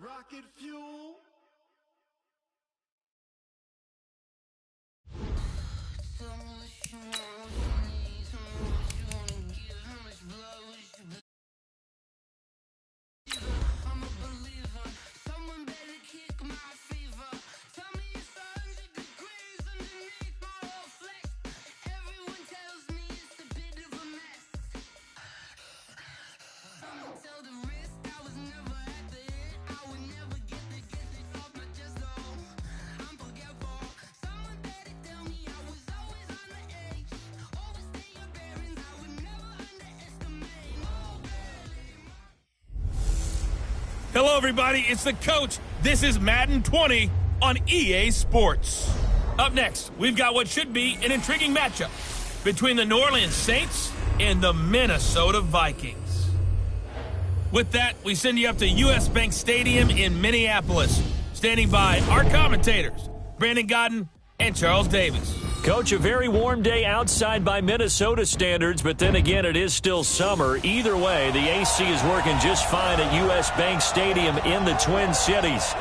rocket fuel. Hello, everybody. It's the coach. This is Madden 20 on EA Sports. Up next, we've got what should be an intriguing matchup between the New Orleans Saints and the Minnesota Vikings. With that, we send you up to US Bank Stadium in Minneapolis. Standing by our commentators, Brandon Godden and Charles Davis. Coach, a very warm day outside by Minnesota standards, but then again, it is still summer. Either way, the AC is working just fine at US Bank Stadium in the Twin Cities.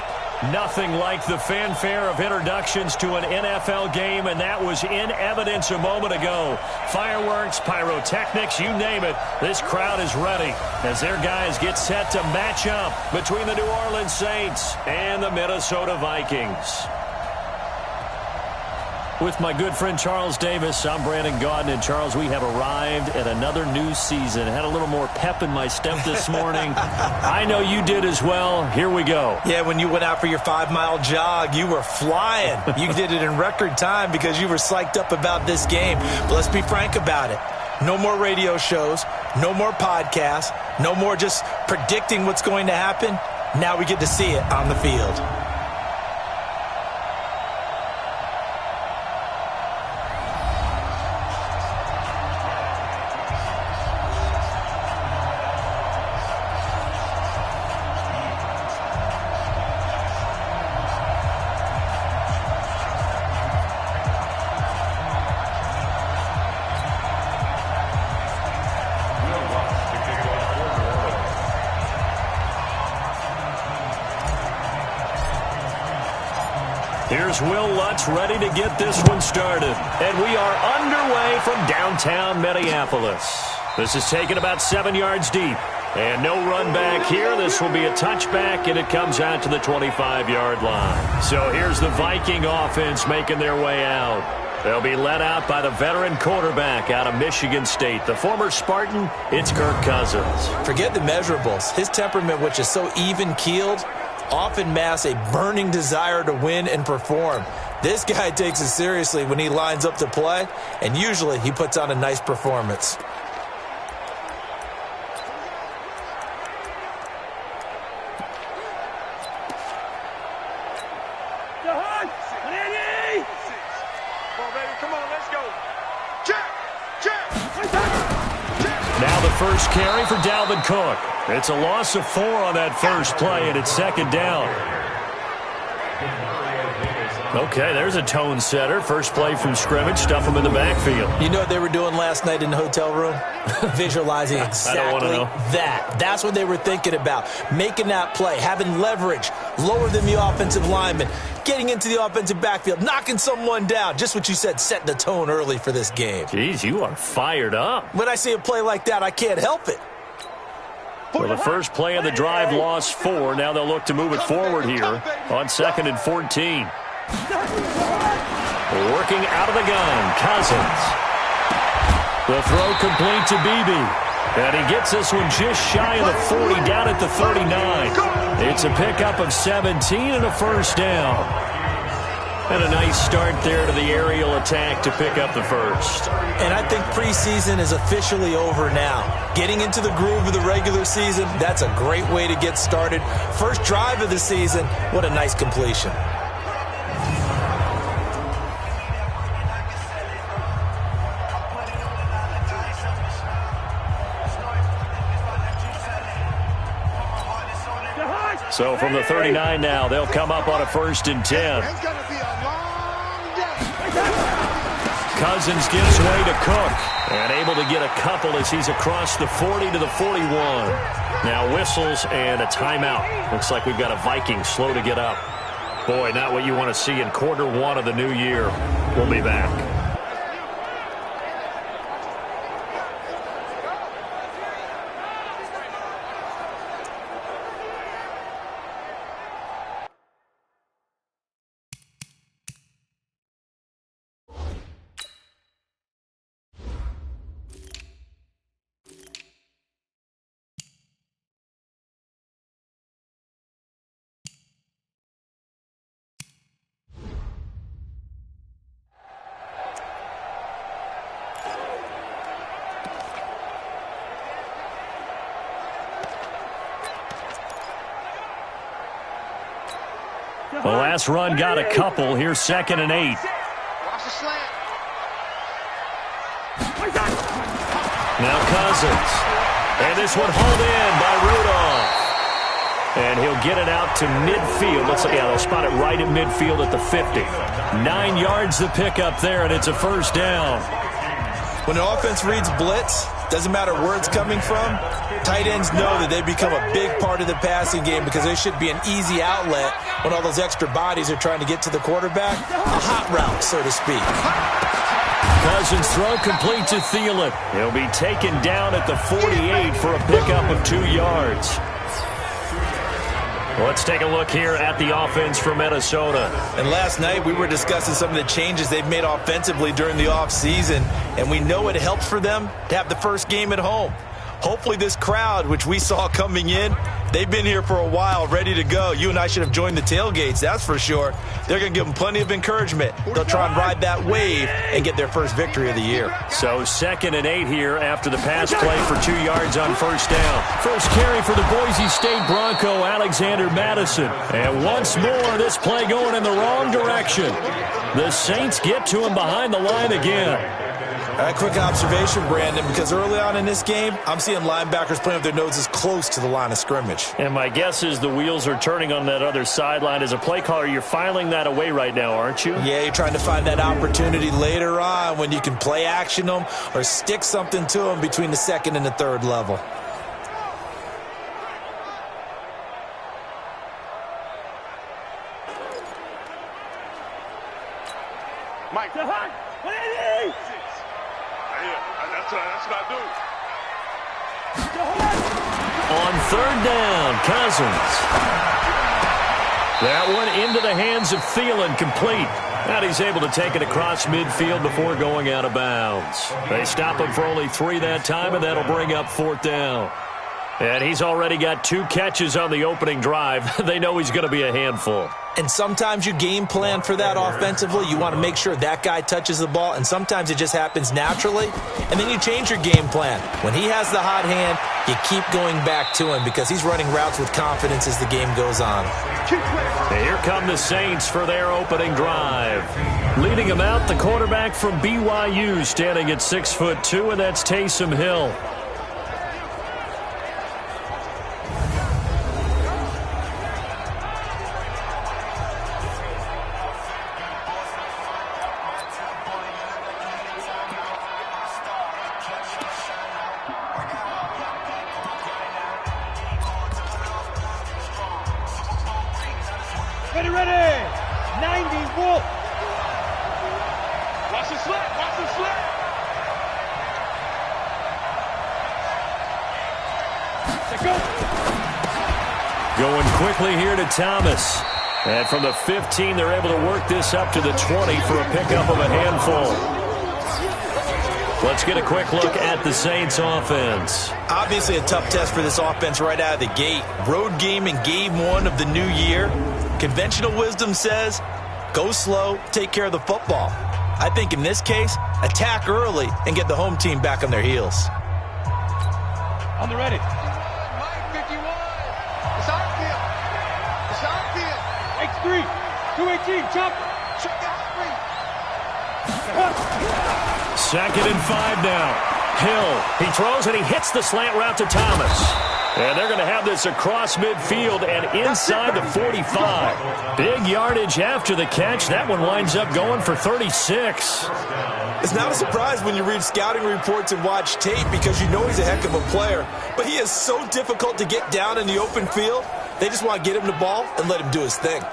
Nothing like the fanfare of introductions to an NFL game, and that was in evidence a moment ago. Fireworks, pyrotechnics, you name it. This crowd is ready as their guys get set to match up between the New Orleans Saints and the Minnesota Vikings. With my good friend Charles Davis, I'm Brandon Godden. And Charles, we have arrived at another new season. Had a little more pep in my step this morning. I know you did as well. Here we go. Yeah, when you went out for your 5-mile jog, you were flying. You did it in record time because you were psyched up about this game. But let's be frank about it. No more radio shows, no more podcasts, no more just predicting what's going to happen. Now we get to see it on the field. Here's Will Lutz ready to get this one started. And we are underway from downtown Minneapolis. This is taken about 7 yards deep. And no run back here. This will be a touchback, and it comes out to the 25-yard line. So here's the Viking offense making their way out. They'll be led out by the veteran quarterback out of Michigan State. The former Spartan, it's Kirk Cousins. Forget the measurables. His temperament, which is so even-keeled, often masks a burning desire to win and perform. This guy takes it seriously when he lines up to play, and usually he puts on a nice performance. Now the first carry for Dalvin Cook. It's a loss of 4 on that first play, and it's second down. Okay, there's a tone setter. First play from scrimmage, stuff him in the backfield. You know what they were doing last night in the hotel room? Visualizing exactly that. That's what they were thinking about. Making that play, having leverage, lower than the offensive lineman, getting into the offensive backfield, knocking someone down. Just what you said, set the tone early for this game. Jeez, you are fired up. When I see a play like that, I can't help it. Well, the first play of the drive lost 4. Now they'll look to move it forward here on 2nd and 14. Working out of the gun, Cousins. The throw complete to Beebe. And he gets this one just shy of the 40, down at the 39. It's a pickup of 17 and a first down. And a nice start there to the aerial attack to pick up the first. And I think preseason is officially over now. Getting into the groove of the regular season, that's a great way to get started. First drive of the season, what a nice completion. So from the 39 now, they'll come up on a 1st and 10. It's going to be a long day. Cousins gives way to Cook. And able to get a couple as he's across the 40 to the 41. Now whistles and a timeout. Looks like we've got a Viking slow to get up. Boy, not what you want to see in quarter one of the new year. We'll be back. The last run got a couple. Here's 2nd and 8. Now Cousins. And this one hauled in by Rudolph. And he'll get it out to midfield. Looks like, yeah, they'll spot it right at midfield at the 50. 9 yards the pickup there, and it's a first down. When an offense reads blitz, doesn't matter where it's coming from, tight ends know that they become a big part of the passing game because they should be an easy outlet when all those extra bodies are trying to get to the quarterback. A hot route, so to speak. Cousins throw complete to Thielen. He'll be taken down at the 48 for a pickup of 2 yards. Let's take a look here at the offense for Minnesota. And last night we were discussing some of the changes they've made offensively during the offseason, and we know it helps for them to have the first game at home. Hopefully this crowd, which we saw coming in, they've been here for a while, ready to go. You and I should have joined the tailgates, that's for sure. They're going to give them plenty of encouragement. They'll try and ride that wave and get their first victory of the year. So 2nd and 8 here after the pass play for 2 yards on first down. First carry for the Boise State Bronco, Alexander Madison. And once more, this play going in the wrong direction. The Saints get to him behind the line again. A quick observation, Brandon, because early on in this game, I'm seeing linebackers playing with their noses close to the line of scrimmage. And my guess is the wheels are turning on that other sideline. As a play caller, you're filing that away right now, aren't you? Yeah, you're trying to find that opportunity later on when you can play action them or stick something to them between the 2nd and the 3rd level. Mike. That's what I do. On 3rd down, Cousins. That one into the hands of Thielen, complete. And he's able to take it across midfield before going out of bounds. They stop him for only 3 that time, and that'll bring up 4th down. And he's already got 2 catches on the opening drive. They know he's going to be a handful. And sometimes you game plan for that offensively. You want to make sure that guy touches the ball, and sometimes it just happens naturally. And then you change your game plan. When he has the hot hand, you keep going back to him because he's running routes with confidence as the game goes on. And here come the Saints for their opening drive. Leading them out, the quarterback from BYU, standing at 6'2", and that's Taysom Hill. Ready. 90, Wolf. Watch the slip. Going quickly here to Thomas. And from the 15, they're able to work this up to the 20 for a pickup of a handful. Let's get a quick look at the Saints offense. Obviously a tough test for this offense right out of the gate. Road game in game 1 of the new year. Conventional wisdom says, go slow, take care of the football. I think in this case, attack early and get the home team back on their heels. On the ready. Mike 51. It's on field. X3. 218. Chop. Check out 2nd and 5 now. Hill, he throws and he hits the slant route to Thomas. And they're going to have this across midfield and inside the 45. Big yardage after the catch. That one winds up going for 36. It's not a surprise when you read scouting reports and watch tape because you know he's a heck of a player. But he is so difficult to get down in the open field. They just want to get him the ball and let him do his thing.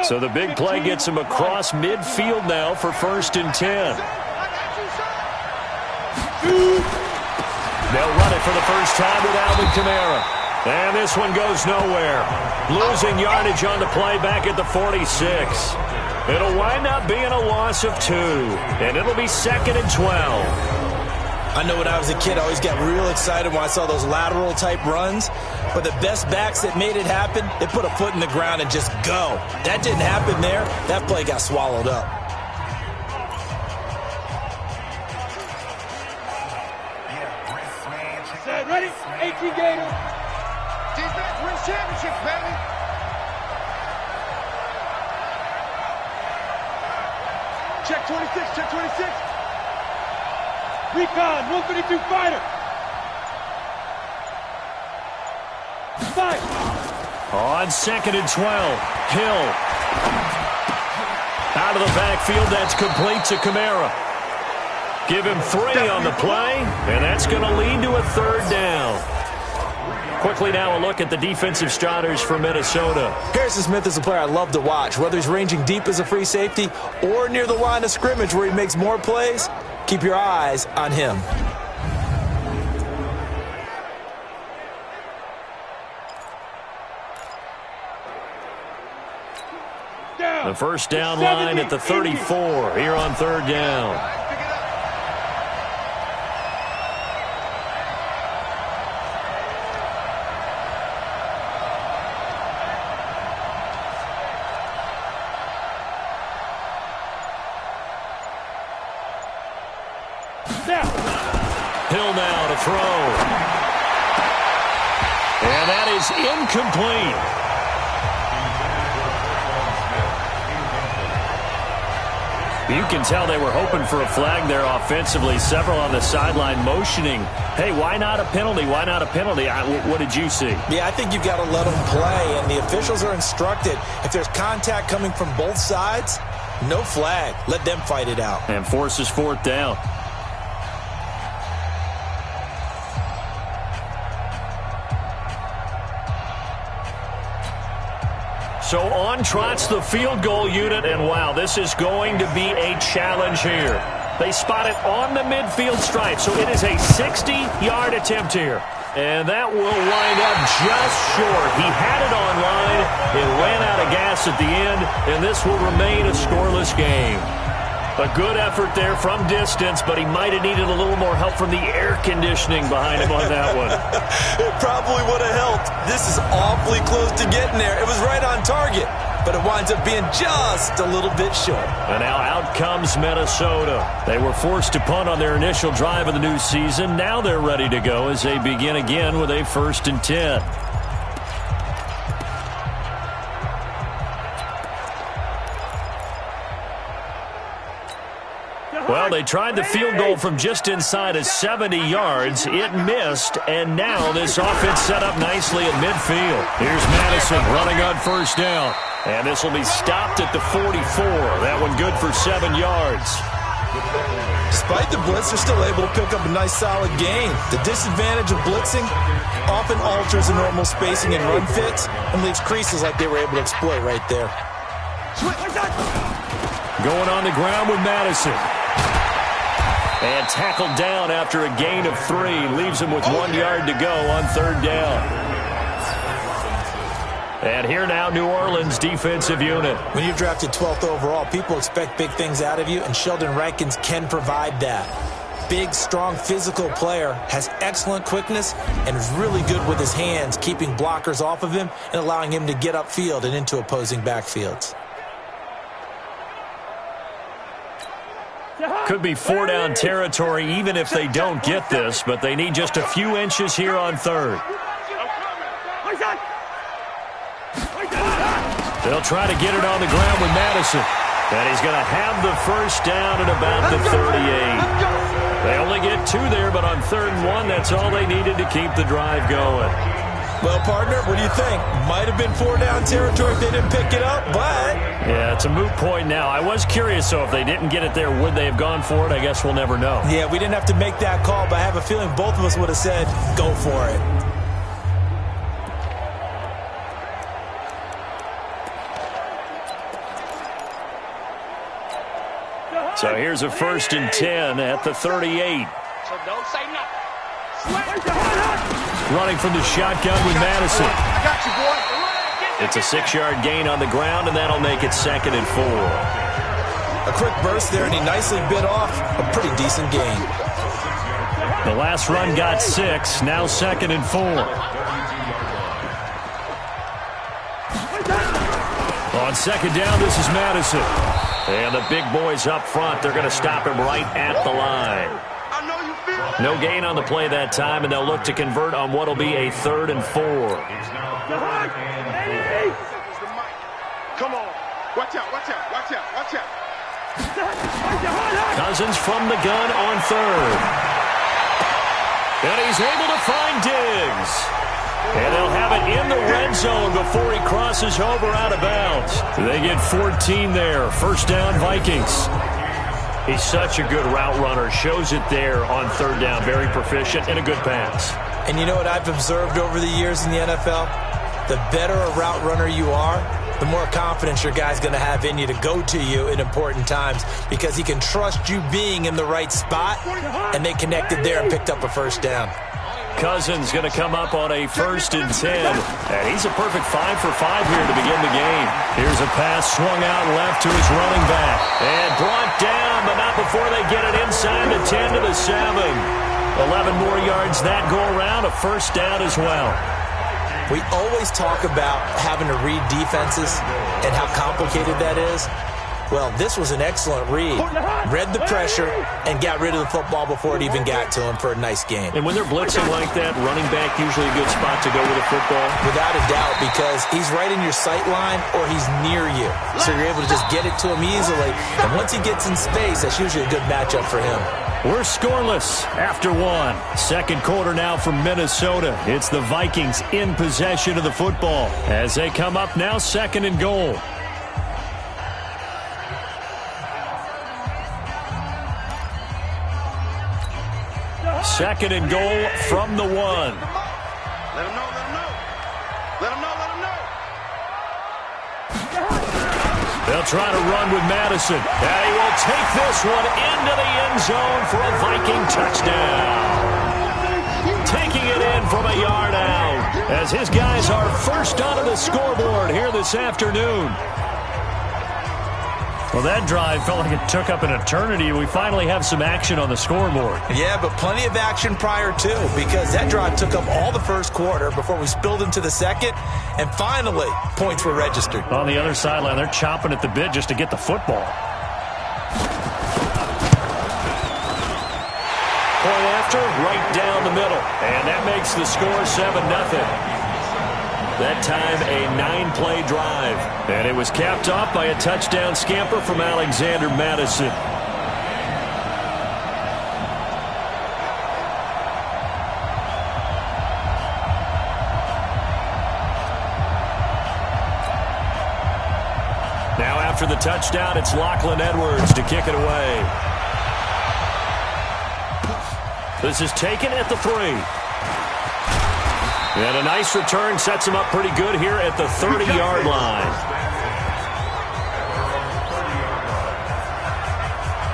So the big play gets him across midfield now for 1st and 10. They'll run it for the first time with Alvin Kamara. And this one goes nowhere. Losing yardage on the play back at the 46. It'll wind up being a loss of 2. And it'll be 2nd and 12. I know when I was a kid, I always got real excited when I saw those lateral-type runs. But the best backs that made it happen, they put a foot in the ground and just go. That didn't happen there. That play got swallowed up. Set, ready? 18 Gators. Defense wins championships, baby. Check 26, check 26. Recon, 132 fighter. 5. On 2nd and 12, Hill. Out of the backfield, that's complete to Kamara. Give him 3 on the play, and that's going to lead to a 3rd down. Quickly now a look at the defensive starters for Minnesota. Harrison Smith is a player I love to watch. Whether he's ranging deep as a free safety or near the line of scrimmage where he makes more plays, keep your eyes on him. The first down line at the 34 here on 3rd down. Hill now to throw. And that is incomplete. You can tell they were hoping for a flag there offensively. Several on the sideline motioning, hey, why not a penalty? Why not a penalty? What did you see? Yeah, I think you've got to let them play, and the officials are instructed. If there's contact coming from both sides, no flag. Let them fight it out. And forces 4th down. So on trots the field goal unit, and wow, this is going to be a challenge here. They spot it on the midfield stripe, so it is a 60-yard attempt here. And that will wind up just short. He had it on line. It ran out of gas at the end, and this will remain a scoreless game. A good effort there from distance, but he might have needed a little more help from the air conditioning behind him on that one. It probably would have helped. This is awfully close to getting there. It was right on target, but it winds up being just a little bit short. And now out comes Minnesota. They were forced to punt on their initial drive of the new season. Now they're ready to go as they begin again with a 1st and 10. Well, they tried the field goal from just inside of 70 yards. It missed, and now this offense set up nicely at midfield. Here's Madison running on 1st down. And this will be stopped at the 44. That one good for 7 yards. Despite the blitz, they're still able to pick up a nice solid gain. The disadvantage of blitzing often alters the normal spacing and run fits and leaves creases like they were able to exploit right there. Going on the ground with Madison. And tackled down after a gain of 3. Leaves him with 1 yard to go on 3rd down. And here now, New Orleans defensive unit. When you're drafted 12th overall, people expect big things out of you, and Sheldon Rankins can provide that. Big, strong, physical player, has excellent quickness, and is really good with his hands, keeping blockers off of him and allowing him to get upfield and into opposing backfields. Could be 4-down territory even if they don't get this, but they need just a few inches here on 3rd. They'll try to get it on the ground with Madison. And he's going to have the 1st down at about the 38. They only get 2 there, but on 3rd and 1, that's all they needed to keep the drive going. Well, partner, what do you think? Might have been 4-down territory if they didn't pick it up, but... Yeah, it's a moot point now. I was curious, so if they didn't get it there, would they have gone for it? I guess we'll never know. Yeah, we didn't have to make that call, but I have a feeling both of us would have said, go for it. So here's a 1st and 10 at the 38. So don't say nothing. Running from the shotgun with Madison. I got you, boy. It's a 6-yard gain on the ground, and that'll make it 2nd and 4. A quick burst there, and he nicely bit off a pretty decent gain. The last run got 6, now 2nd and 4. On 2nd down, this is Madison. And the big boys up front, they're going to stop him right at the line. I know you feel it. No gain on the play that time, and they'll look to convert on what will be a 3rd and 4. Come on. Watch out, watch out, watch out, watch out. Cousins from the gun on 3rd. And he's able to find Diggs. And they'll have it in the red zone before he crosses over out of bounds. They get 14 there. 1st down, Vikings. He's such a good route runner. Shows it there on 3rd down. Very proficient and a good pass. And you know what I've observed over the years in the NFL? The better a route runner you are, the more confidence your guy's going to have in you to go to you in important times because he can trust you being in the right spot, and they connected there and picked up a 1st down. Cousins going to come up on a 1st and 10. And he's a perfect 5 for 5 here to begin the game. Here's a pass swung out left to his running back. And brought down, but not before they get it inside the 10 to the 7. 11 more yards that go around, a 1st down as well. We always talk about having to read defenses and how complicated that is. Well, this was an excellent read. Read the pressure and got rid of the football before it even got to him for a nice gain. And when they're blitzing like that, running back usually a good spot to go with a football? Without a doubt, because he's right in your sight line or he's near you. So you're able to just get it to him easily. And once he gets in space, that's usually a good matchup for him. We're scoreless after 1. 2nd quarter now from Minnesota. It's the Vikings in possession of the football as they come up now 2nd and goal. 2nd and goal from the 1. Let him know, let him know. Let him know, let him know. They'll try to run with Madison. And he will take this one into the end zone for a Viking touchdown. Taking it in from a yard out as his guys are first onto the scoreboard here this afternoon. Well, that drive felt like it took up an eternity. We finally have some action on the scoreboard. Yeah, but plenty of action prior to, because that drive took up all the 1st quarter before we spilled into the 2nd, and finally, points were registered. On the other sideline, they're chomping at the bit just to get the football. Point after, right down the middle. And that makes the score 7-0. That time, a 9-play drive. And it was capped off by a touchdown scamper from Alexander Madison. Now after the touchdown, it's Lachlan Edwards to kick it away. This is taken at the 3. And a nice return sets him up pretty good here at the 30-yard line.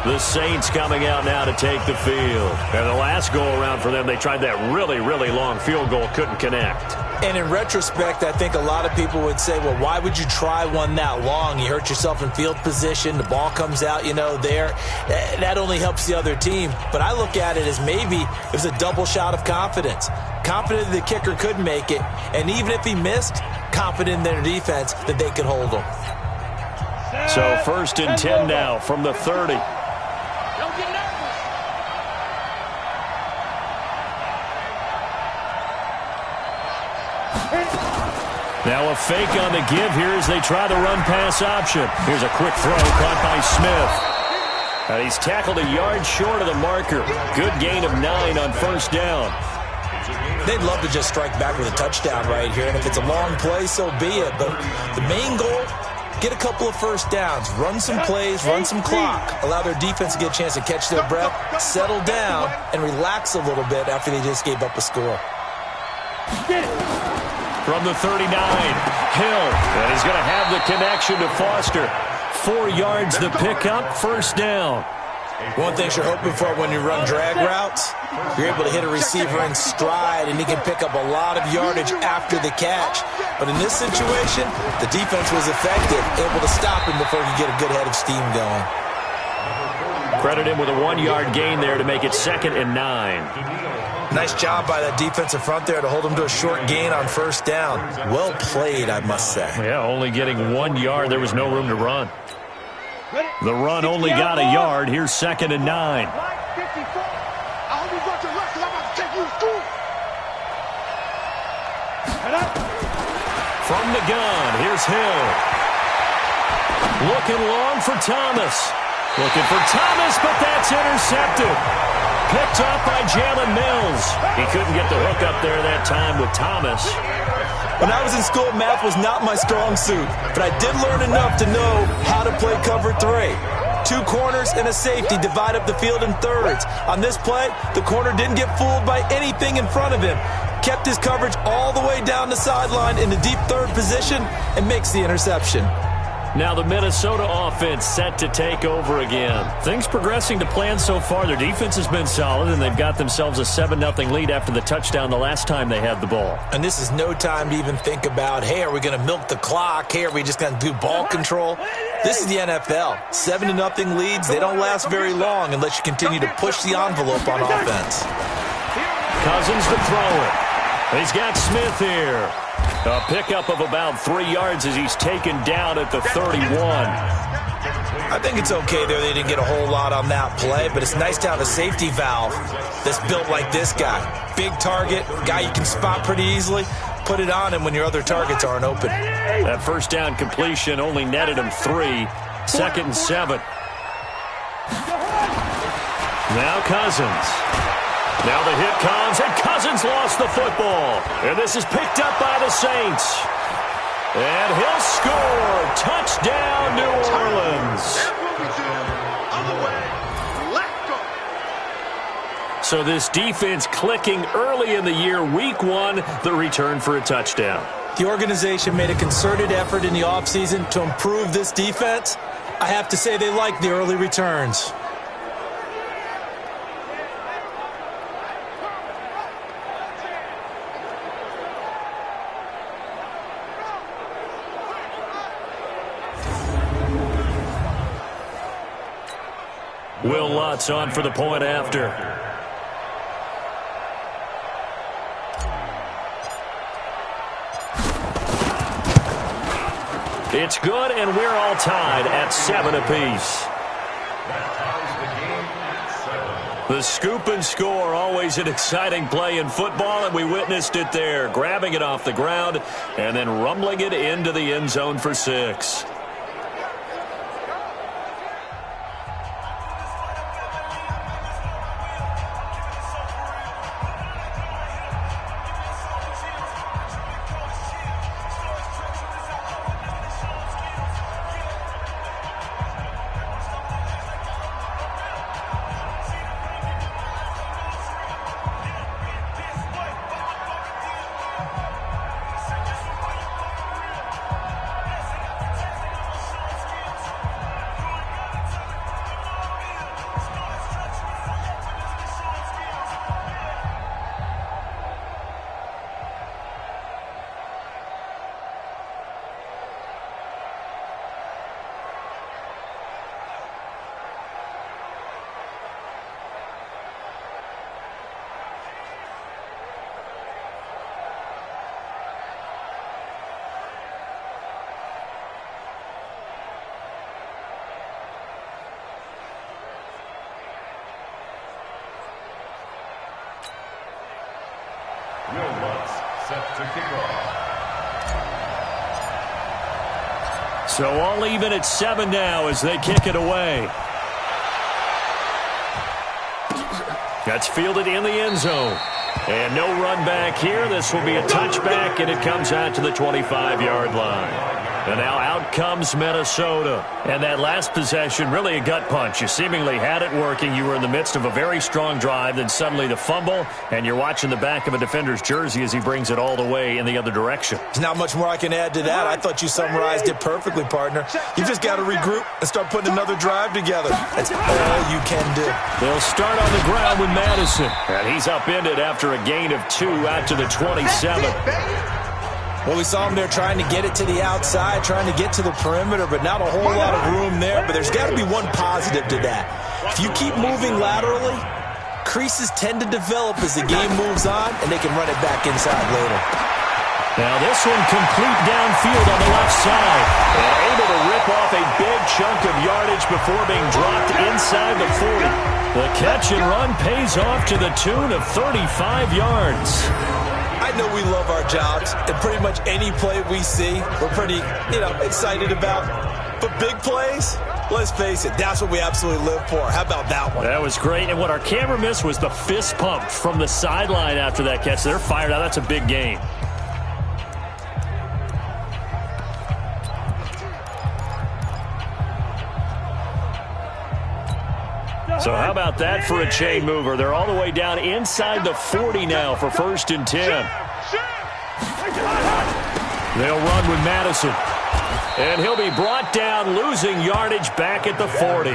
The Saints coming out now to take the field. And the last go-around for them, they tried that really, really long field goal, couldn't connect. And in retrospect, I think a lot of people would say, well, why would you try one that long? You hurt yourself in field position. The ball comes out, there. That only helps the other team. But I look at it as maybe it was a double shot of confidence. Confident the kicker could make it. And even if he missed, confident in their defense that they could hold him. So 1st and 10 now from the 30. Don't get nervous. Now a fake on the give here as they try the run-pass option. Here's a quick throw caught by Smith. And he's tackled a yard short of the marker. Good gain of 9 on 1st down. They'd love to just strike back with a touchdown right here, and if it's a long play, so be it. But the main goal, get a couple of first downs, run some plays, run some clock, allow their defense to get a chance to catch their breath, settle down, and relax a little bit after they just gave up a score. From the 39, Hill, and he's going to have the connection to Foster. 4 yards the pickup, first down. One thing you're hoping for when you run drag routes, you're able to hit a receiver in stride, and he can pick up a lot of yardage after the catch. But in this situation, the defense was effective, able to stop him before he could get a good head of steam going. Credit him with a 1-yard gain there to make it 2nd and 9. Nice job by that defensive front there to hold him to a short gain on first down. Well played, I must say. Yeah, only getting 1 yard. There was no room to run. The run only got a yard. Here's 2nd and 9. From the gun, here's Hill. Looking long for Thomas. Looking for Thomas, but that's intercepted. Picked up by Jalen Mills. He couldn't get the hook up there that time with Thomas. When I was in school, math was not my strong suit, but I did learn enough to know how to play cover 3. 2 corners and a safety divide up the field in thirds. On this play, the corner didn't get fooled by anything in front of him. Kept his coverage all the way down the sideline in the deep third position and makes the interception. Now the Minnesota offense set to take over again. Things progressing to plan so far. Their defense has been solid, and they've got themselves a 7-0 lead after the touchdown the last time they had the ball. And this is no time to even think about, hey, are we going to milk the clock? Hey, are we just going to do ball control? This is the NFL. 7-0 leads, they don't last very long unless you continue to push the envelope on offense. Cousins to throw it. He's got Smith here. A pickup of about 3 yards as he's taken down at the 31. I think it's okay there. They didn't get a whole lot on that play, but it's nice to have a safety valve that's built like this guy. Big target, guy you can spot pretty easily. Put it on him when your other targets aren't open. That first down completion only netted him 3. 2nd and 7. Now Cousins. Now the hit comes, and Cousins lost the football. And this is picked up by the Saints. And he'll score. Touchdown, New Orleans. So this defense clicking early in the year. Week 1, the return for a touchdown. The organization made a concerted effort in the offseason to improve this defense. I have to say they like the early returns. Will Lutz on for the point after. It's good, and we're all tied at 7 apiece. The scoop and score, always an exciting play in football, and we witnessed it there. Grabbing it off the ground and then rumbling it into the end zone for 6. So all even at 7 now as they kick it away. That's fielded in the end zone. And no run back here. This will be a touchback, and it comes out to the 25-yard line. And now out comes Minnesota. And that last possession, really a gut punch. You seemingly had it working. You were in the midst of a very strong drive. Then suddenly the fumble, and you're watching the back of a defender's jersey as he brings it all the way in the other direction. There's not much more I can add to that. I thought you summarized it perfectly, partner. You just got to regroup and start putting another drive together. That's all you can do. They'll start on the ground with Madison. And he's upended after a gain of 2 out to the 27. Well, we saw him there trying to get it to the outside, trying to get to the perimeter, but not a whole lot of room there. But there's got to be one positive to that. If you keep moving laterally, creases tend to develop as the game moves on, and they can run it back inside later. Now this one complete downfield on the left side. And able to rip off a big chunk of yardage before being dropped inside the 40. The catch and run pays off to the tune of 35 yards. I know we love our jobs, and pretty much any play we see, we're pretty, excited about. But big plays, let's face it, that's what we absolutely live for. How about that one? That was great, and what our camera missed was the fist pump from the sideline after that catch. They're fired out. That's a big gain. So how about that for a chain mover? They're all the way down inside the 40 now for 1st and 10. They'll run with Madison. And he'll be brought down, losing yardage back at the 40.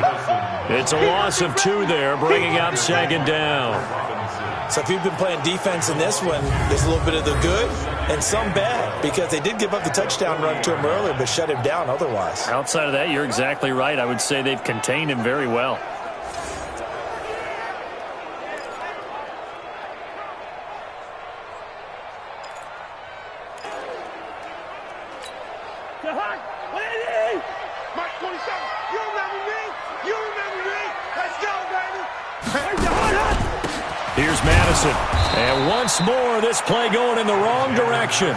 It's a loss of 2 there, bringing up 2nd down. So if you've been playing defense in this one, there's a little bit of the good and some bad, because they did give up the touchdown run to him earlier, but shut him down otherwise. Outside of that, you're exactly right. I would say they've contained him very well. Mike 27, you remember me? You remember me? Let's go, baby! Here's Madison. And once more, this play going in the wrong direction.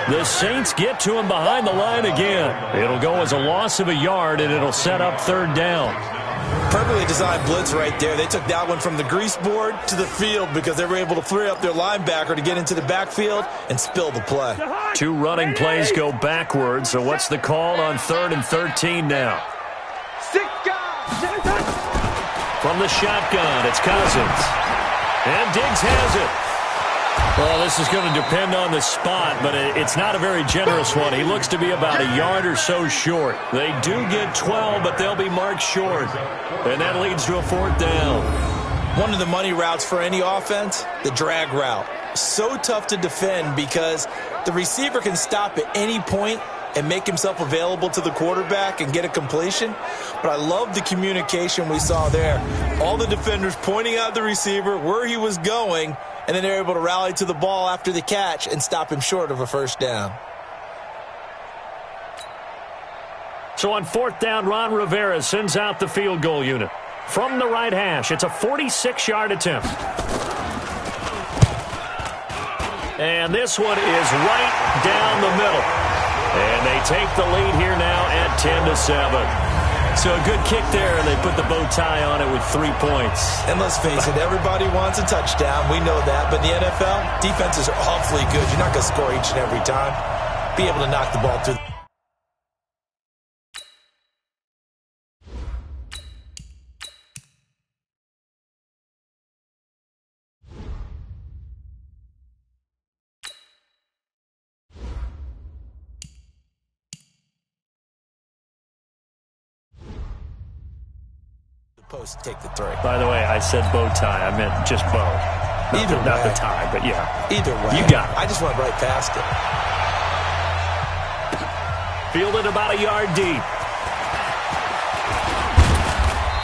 The Saints get to him behind the line again. It'll go as a loss of a yard, and it'll set up 3rd down. Perfectly designed blitz right there. They took that one from the grease board to the field because they were able to free up their linebacker to get into the backfield and spill the play. 2 running plays go backwards, so what's the call on 3rd and 13 now? 6 guys! From the shotgun, it's Cousins. And Diggs has it. Well, this is going to depend on the spot, but it's not a very generous one. He looks to be about a yard or so short. They do get 12, but they'll be marked short. And that leads to a 4th down. One of the money routes for any offense, the drag route. So tough to defend because the receiver can stop at any point and make himself available to the quarterback and get a completion. But I love the communication we saw there. All the defenders pointing out the receiver, where he was going, and then they're able to rally to the ball after the catch and stop him short of a 1st down. So on 4th down, Ron Rivera sends out the field goal unit. From the right hash, it's a 46-yard attempt. And this one is right down the middle. And they take the lead here now at 10-7. So a good kick there, and they put the bow tie on it with 3 points. And let's face it, everybody wants a touchdown. We know that. But in the NFL, defenses are awfully good. You're not going to score each and every time. Be able to knock the ball through post, take the 3. By the way, I said bow tie. I meant just bow. Not the tie, but yeah. Either way. You got it. I just went right past it. Fielded about a yard deep.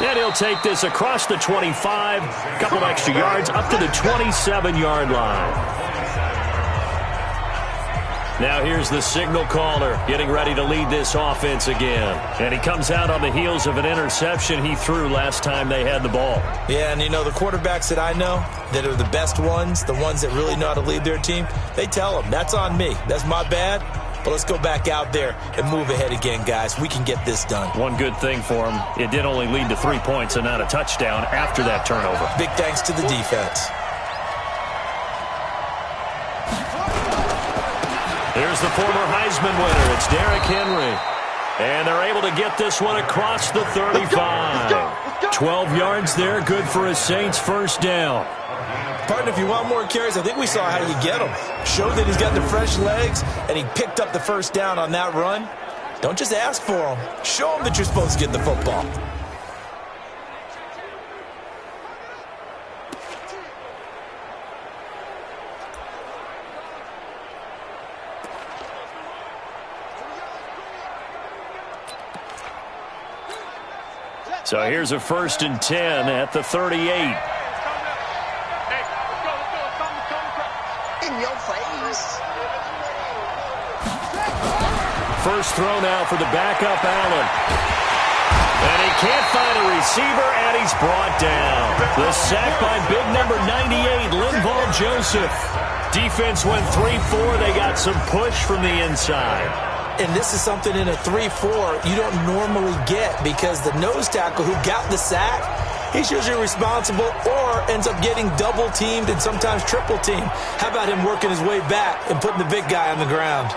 And he'll take this across the 25, a couple of extra yards, up to the 27-yard line. Now here's the signal caller getting ready to lead this offense again. And he comes out on the heels of an interception he threw last time they had the ball. Yeah, and the quarterbacks that I know that are the best ones, the ones that really know how to lead their team, they tell them, that's on me. That's my bad. But let's go back out there and move ahead again, guys. We can get this done. One good thing for him, it did only lead to 3 points and not a touchdown after that turnover. Big thanks to the defense. Here's the former Heisman winner. It's Derrick Henry. And they're able to get this one across the 35. 12 yards there, good for a Saints first down. Partner, if you want more carries, I think we saw how you get them. Showed that he's got the fresh legs, and he picked up the first down on that run. Don't just ask for them. Show them that you're supposed to get the football. So here's a 1st and 10 at the 38. In your face. First throw now for the backup Allen. And he can't find a receiver, and he's brought down. The sack by big number 98, Linval Joseph. Defense went 3-4. They got some push from the inside. And this is something in a 3-4 you don't normally get because the nose tackle who got the sack, he's usually responsible or ends up getting double-teamed and sometimes triple-teamed. How about him working his way back and putting the big guy on the ground?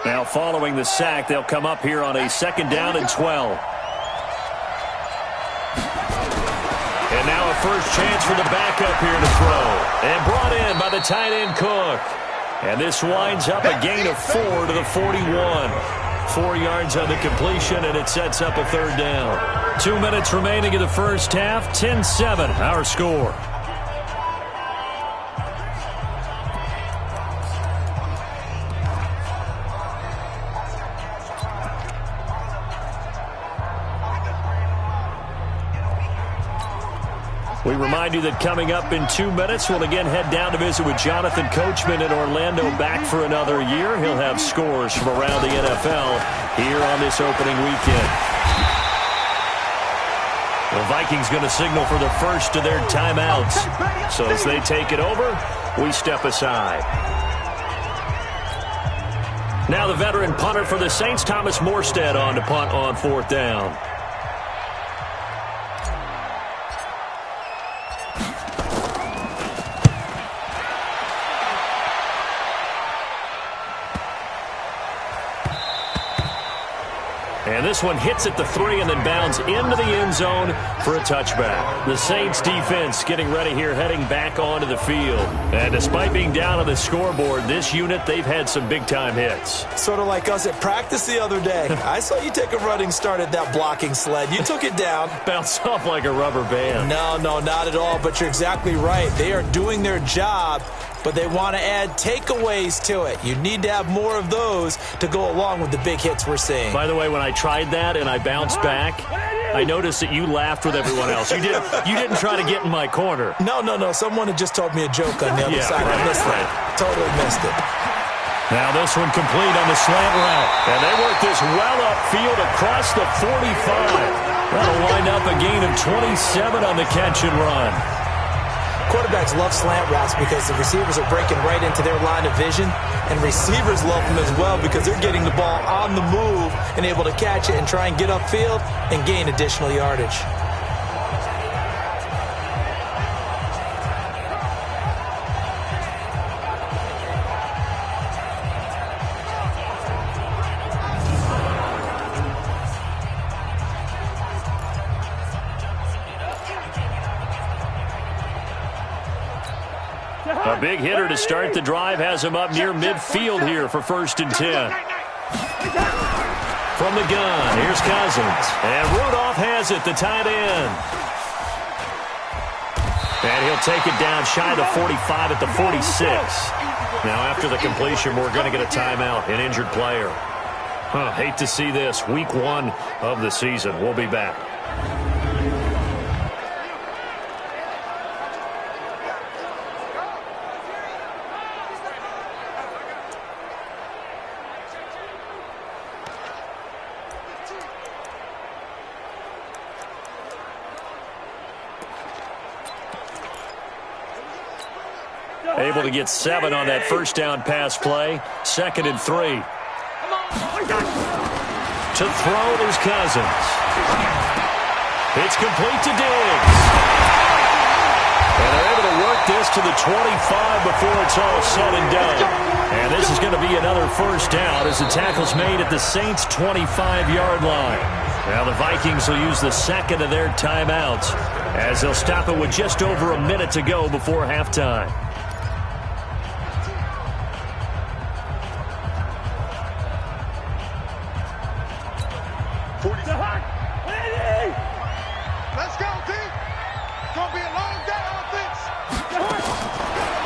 Now following the sack, they'll come up here on a 2nd down and 12. And now a first chance for the backup here to throw. And brought in by the tight end Cook. And this winds up a gain of 4 to the 41. 4 yards on the completion, and it sets up a 3rd down. 2 minutes remaining in the first half. 10-7, our score. We remind you that coming up in 2 minutes, we'll again head down to visit with Jonathan Coachman in Orlando, back for another year. He'll have scores from around the NFL here on this opening weekend. The Vikings going to signal for the first of their timeouts. So as they take it over, we step aside. Now the veteran punter for the Saints, Thomas Morstead, on to punt on 4th down. And this one hits at the 3 and then bounds into the end zone for a touchback. The Saints defense getting ready here, heading back onto the field. And despite being down on the scoreboard, this unit, they've had some big-time hits. Sort of like us at practice the other day. I saw you take a running start at that blocking sled. You took it down. Bounced off like a rubber band. No, not at all, but you're exactly right. They are doing their job, but they want to add takeaways to it. You need to have more of those to go along with the big hits we're seeing. By the way, when I tried that and I bounced back, I noticed that you laughed with everyone else. You didn't try to get in my corner. No. Someone had just told me a joke on the other side. Right, I missed it. Totally missed it. Now this one complete on the slant route. And they work this well upfield across the 45. That'll wind up a gain of 27 on the catch and run. Quarterbacks love slant routes because the receivers are breaking right into their line of vision, and receivers love them as well because they're getting the ball on the move and able to catch it and try and get upfield and gain additional yardage. A big hitter to start the drive has him up near midfield here for 1st and 10. From the gun, here's Cousins. And Rudolph has it, the tight end. And he'll take it down shy of the 45 at the 46. Now after the completion, we're going to get a timeout, an injured player. Hate to see this. Week 1 of the season. We'll be back. Able to get 7 on that first down pass play. 2nd and 3. To throw, there's Cousins. It's complete to Diggs. And they're able to work this to the 25 before it's all said and done. And this is going to be another first down as the tackle's made at the Saints' 25-yard line. Now the Vikings will use the second of their timeouts as they'll stop it with just over a minute to go before halftime. Let's go, team. It's going to be a long day on this.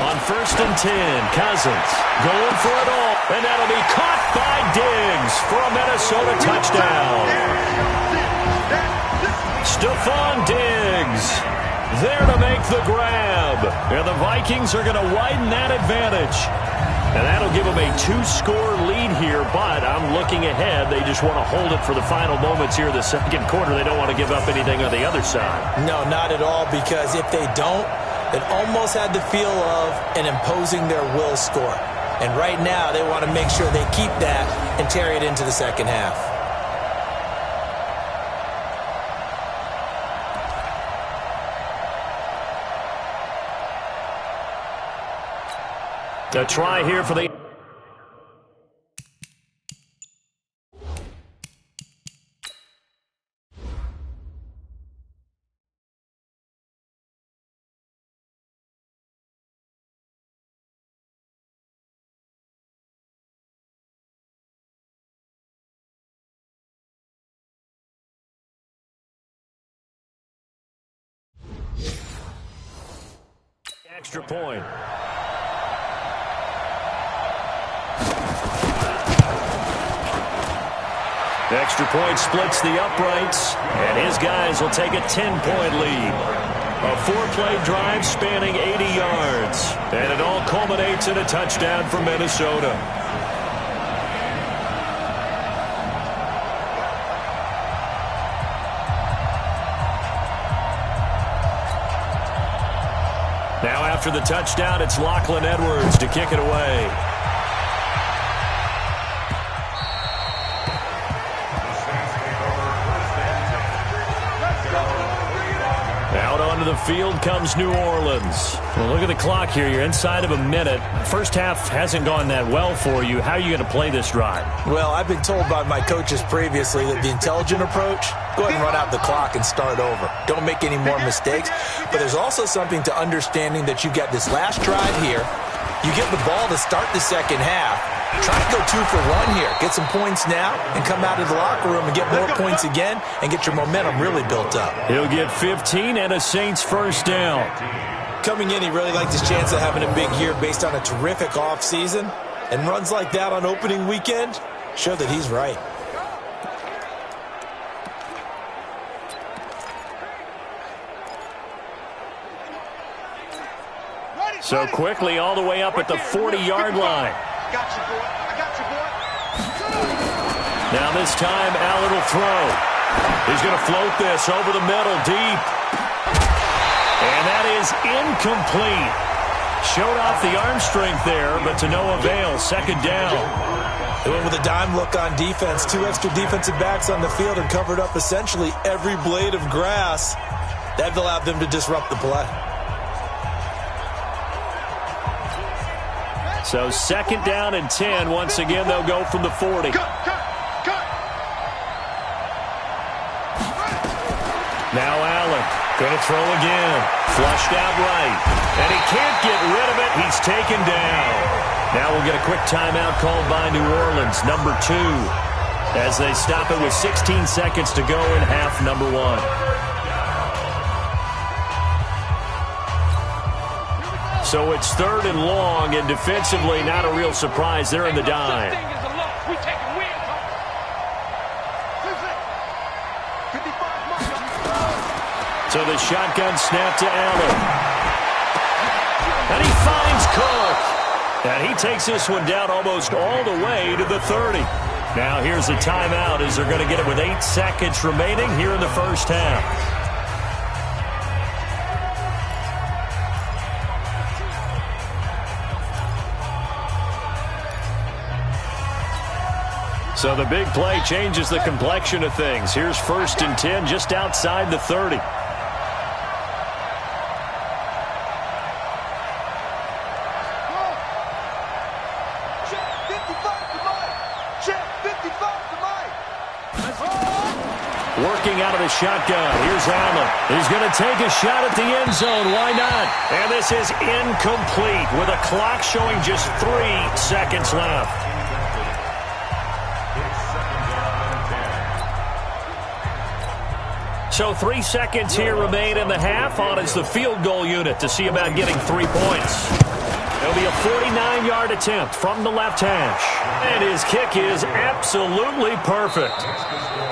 On 1st and 10, Cousins going for it all. And that'll be caught by Diggs for a Minnesota touchdown. Stephon Diggs there to make the grab. And the Vikings are going to widen that advantage. And that'll give them a 2-score lead here, but I'm looking ahead. They just want to hold it for the final moments here in the second quarter. They don't want to give up anything on the other side. No, not at all, because if they don't, it almost had the feel of an imposing their will score. And right now, they want to make sure they keep that and carry it into the second half. A try here for the... Extra point. The extra point splits the uprights, and his guys will take a 10-point lead. A 4-play drive spanning 80 yards, and it all culminates in a touchdown for Minnesota. Now after the touchdown, it's Lachlan Edwards to kick it away. Out onto the field comes New Orleans. Well, look at the clock here. You're inside of a minute. First half hasn't gone that well for you. How are you going to play this drive? Well, I've been told by my coaches previously that the intelligent approach, go ahead and run out the clock and start over. Don't make any more mistakes. But there's also something to understanding that you got this last drive here. You get the ball to start the second half. Try to go 2 for 1 here. Get some points now and come out of the locker room and get more points again and get your momentum really built up. He'll get 15 and a Saints first down. Coming in, he really liked his chance of having a big year based on a terrific offseason. And runs like that on opening weekend show that he's right. So quickly all the way up at the 40-yard line. Got you, boy. I got you, boy. Now this time, Allen will throw. He's going to float this over the middle, deep. And that is incomplete. Showed off the arm strength there, but to no avail. Second down. They went with a dime look on defense. 2 extra defensive backs on the field and covered up essentially every blade of grass. That allowed them to disrupt the play. So second down and 10. Once again, they'll go from the 40. Cut. Now Allen going to throw again. Flushed out right. And he can't get rid of it. He's taken down. Now we'll get a quick timeout called by New Orleans, number 2, as they stop it with 16 seconds to go in half number 1. So it's 3rd and long, and defensively, not a real surprise. They're in the dime. So the shotgun snap to Allen. And he finds Cook. And he takes this one down almost all the way to the 30. Now here's a timeout as they're going to get it with 8 seconds remaining here in the first half. So the big play changes the complexion of things. Here's 1st and 10 just outside the 30. Working out of the shotgun. Here's Allen. He's going to take a shot at the end zone. Why not? And this is incomplete with a clock showing just 3 seconds left. So 3 seconds here remain in the half. On is the field goal unit to see about getting 3 points. It'll be a 49-yard attempt from the left hash. And his kick is absolutely perfect.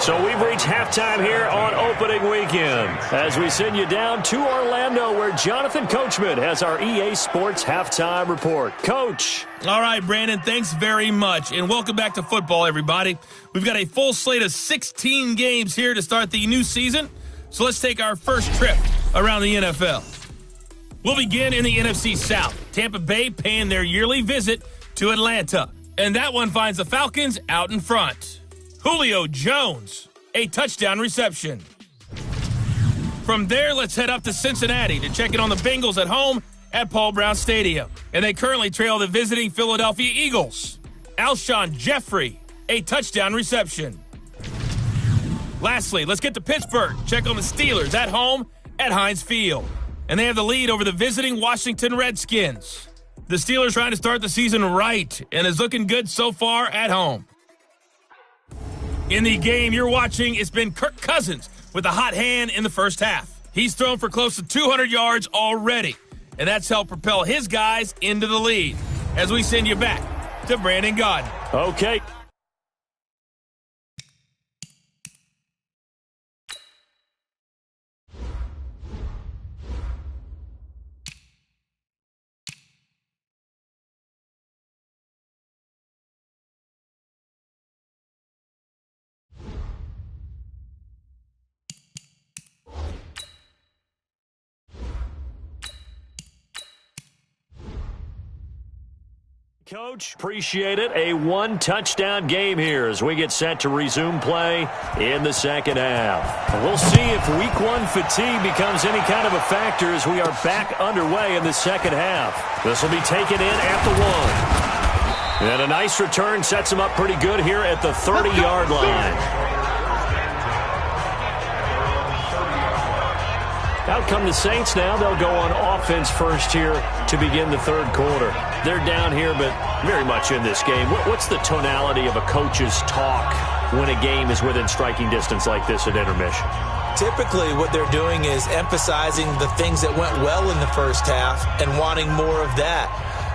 So we've reached halftime here on opening weekend as we send you down to Orlando where Jonathan Coachman has our EA Sports halftime report. Coach. All right, Brandon, thanks very much. And welcome back to football, everybody. We've got a full slate of 16 games here to start the new season. So let's take our first trip around the NFL. We'll begin in the NFC South. Tampa Bay paying their yearly visit to Atlanta. And that one finds the Falcons out in front. Julio Jones, a touchdown reception. From there, let's head up to Cincinnati to check in on the Bengals at home at Paul Brown Stadium. And they currently trail the visiting Philadelphia Eagles. Alshon Jeffrey, a touchdown reception. Lastly, let's get to Pittsburgh. Check on the Steelers at home at Heinz Field. And they have the lead over the visiting Washington Redskins. The Steelers trying to start the season right and is looking good so far at home. In the game you're watching, it's been Kirk Cousins with a hot hand in the first half. He's thrown for close to 200 yards already, and that's helped propel his guys into the lead. As we send you back to Brandon Gaudin. Okay. Coach, appreciate it. A one-touchdown game here as we get set to resume play in the second half. We'll see if week one fatigue becomes any kind of a factor as we are back underway in the second half. This will be taken in at the 1. And a nice return sets him up pretty good here at the 30-yard line. Out come the Saints now. They'll go on offense first here to begin the third quarter. They're down here, but very much in this game. What's the tonality of a coach's talk when a game is within striking distance like this at intermission? Typically, what they're doing is emphasizing the things that went well in the first half and wanting more of that.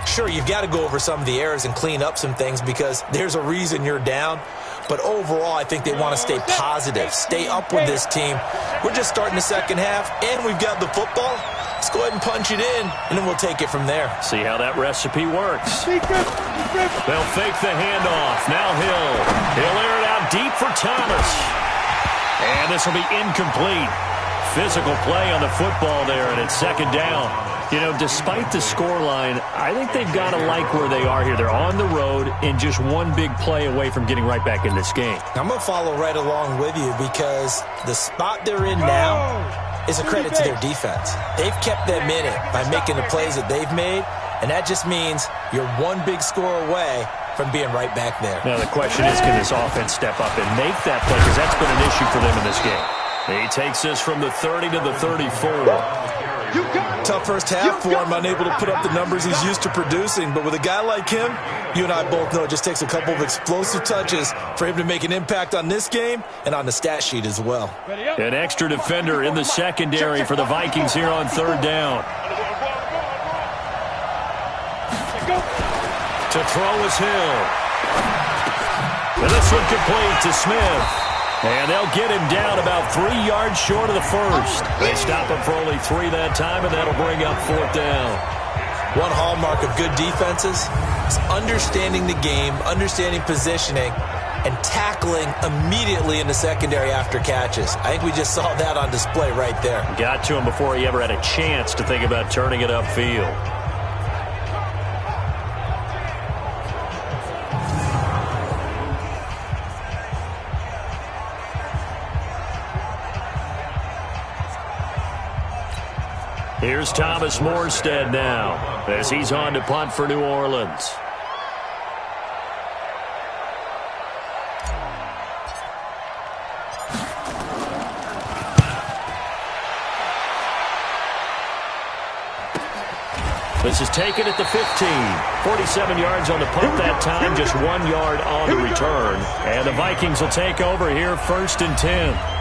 Sure, you've got to go over some of the errors and clean up some things because there's a reason you're down. But overall, I think they want to stay positive, stay up with this team. We're just starting the second half, and we've got the football. Let's go ahead and punch it in, and then we'll take it from there. See how that recipe works. They'll fake the handoff. Now He'll air it out deep for Thomas. And this will be incomplete. Physical play on the football there, and it's second down. You know, despite the scoreline, I think they've got to like where they are here. They're on the road and just one big play away from getting right back in this game. I'm going to follow right along with you because the spot they're in now is a credit to their defense. They've kept them in it by making the plays that they've made, and that just means you're one big score away from being right back there. Now the question is, can this offense step up and make that play? Because that's been an issue for them in this game. He takes this from the 30 to the 34. Tough first half for him, unable to put up the numbers he's used to producing. But with a guy like him, you and I both know it just takes a couple of explosive touches for him to make an impact on this game and on the stat sheet as well. An extra defender in the secondary for the Vikings here on third down. To throw is Hill. And this one complete to Smith. And they'll get him down about 3 yards short of the first. They stop him for only 3 that time, and that'll bring up fourth down. One hallmark of good defenses is understanding the game, understanding positioning, and tackling immediately in the secondary after catches. I think we just saw that on display right there. Got to him before he ever had a chance to think about turning it upfield. Here's Thomas Morstead now as he's on to punt for New Orleans. This is taken at the 15. 47 yards on the punt that time, just 1 yard on the return. And the Vikings will take over here, 1st and 10.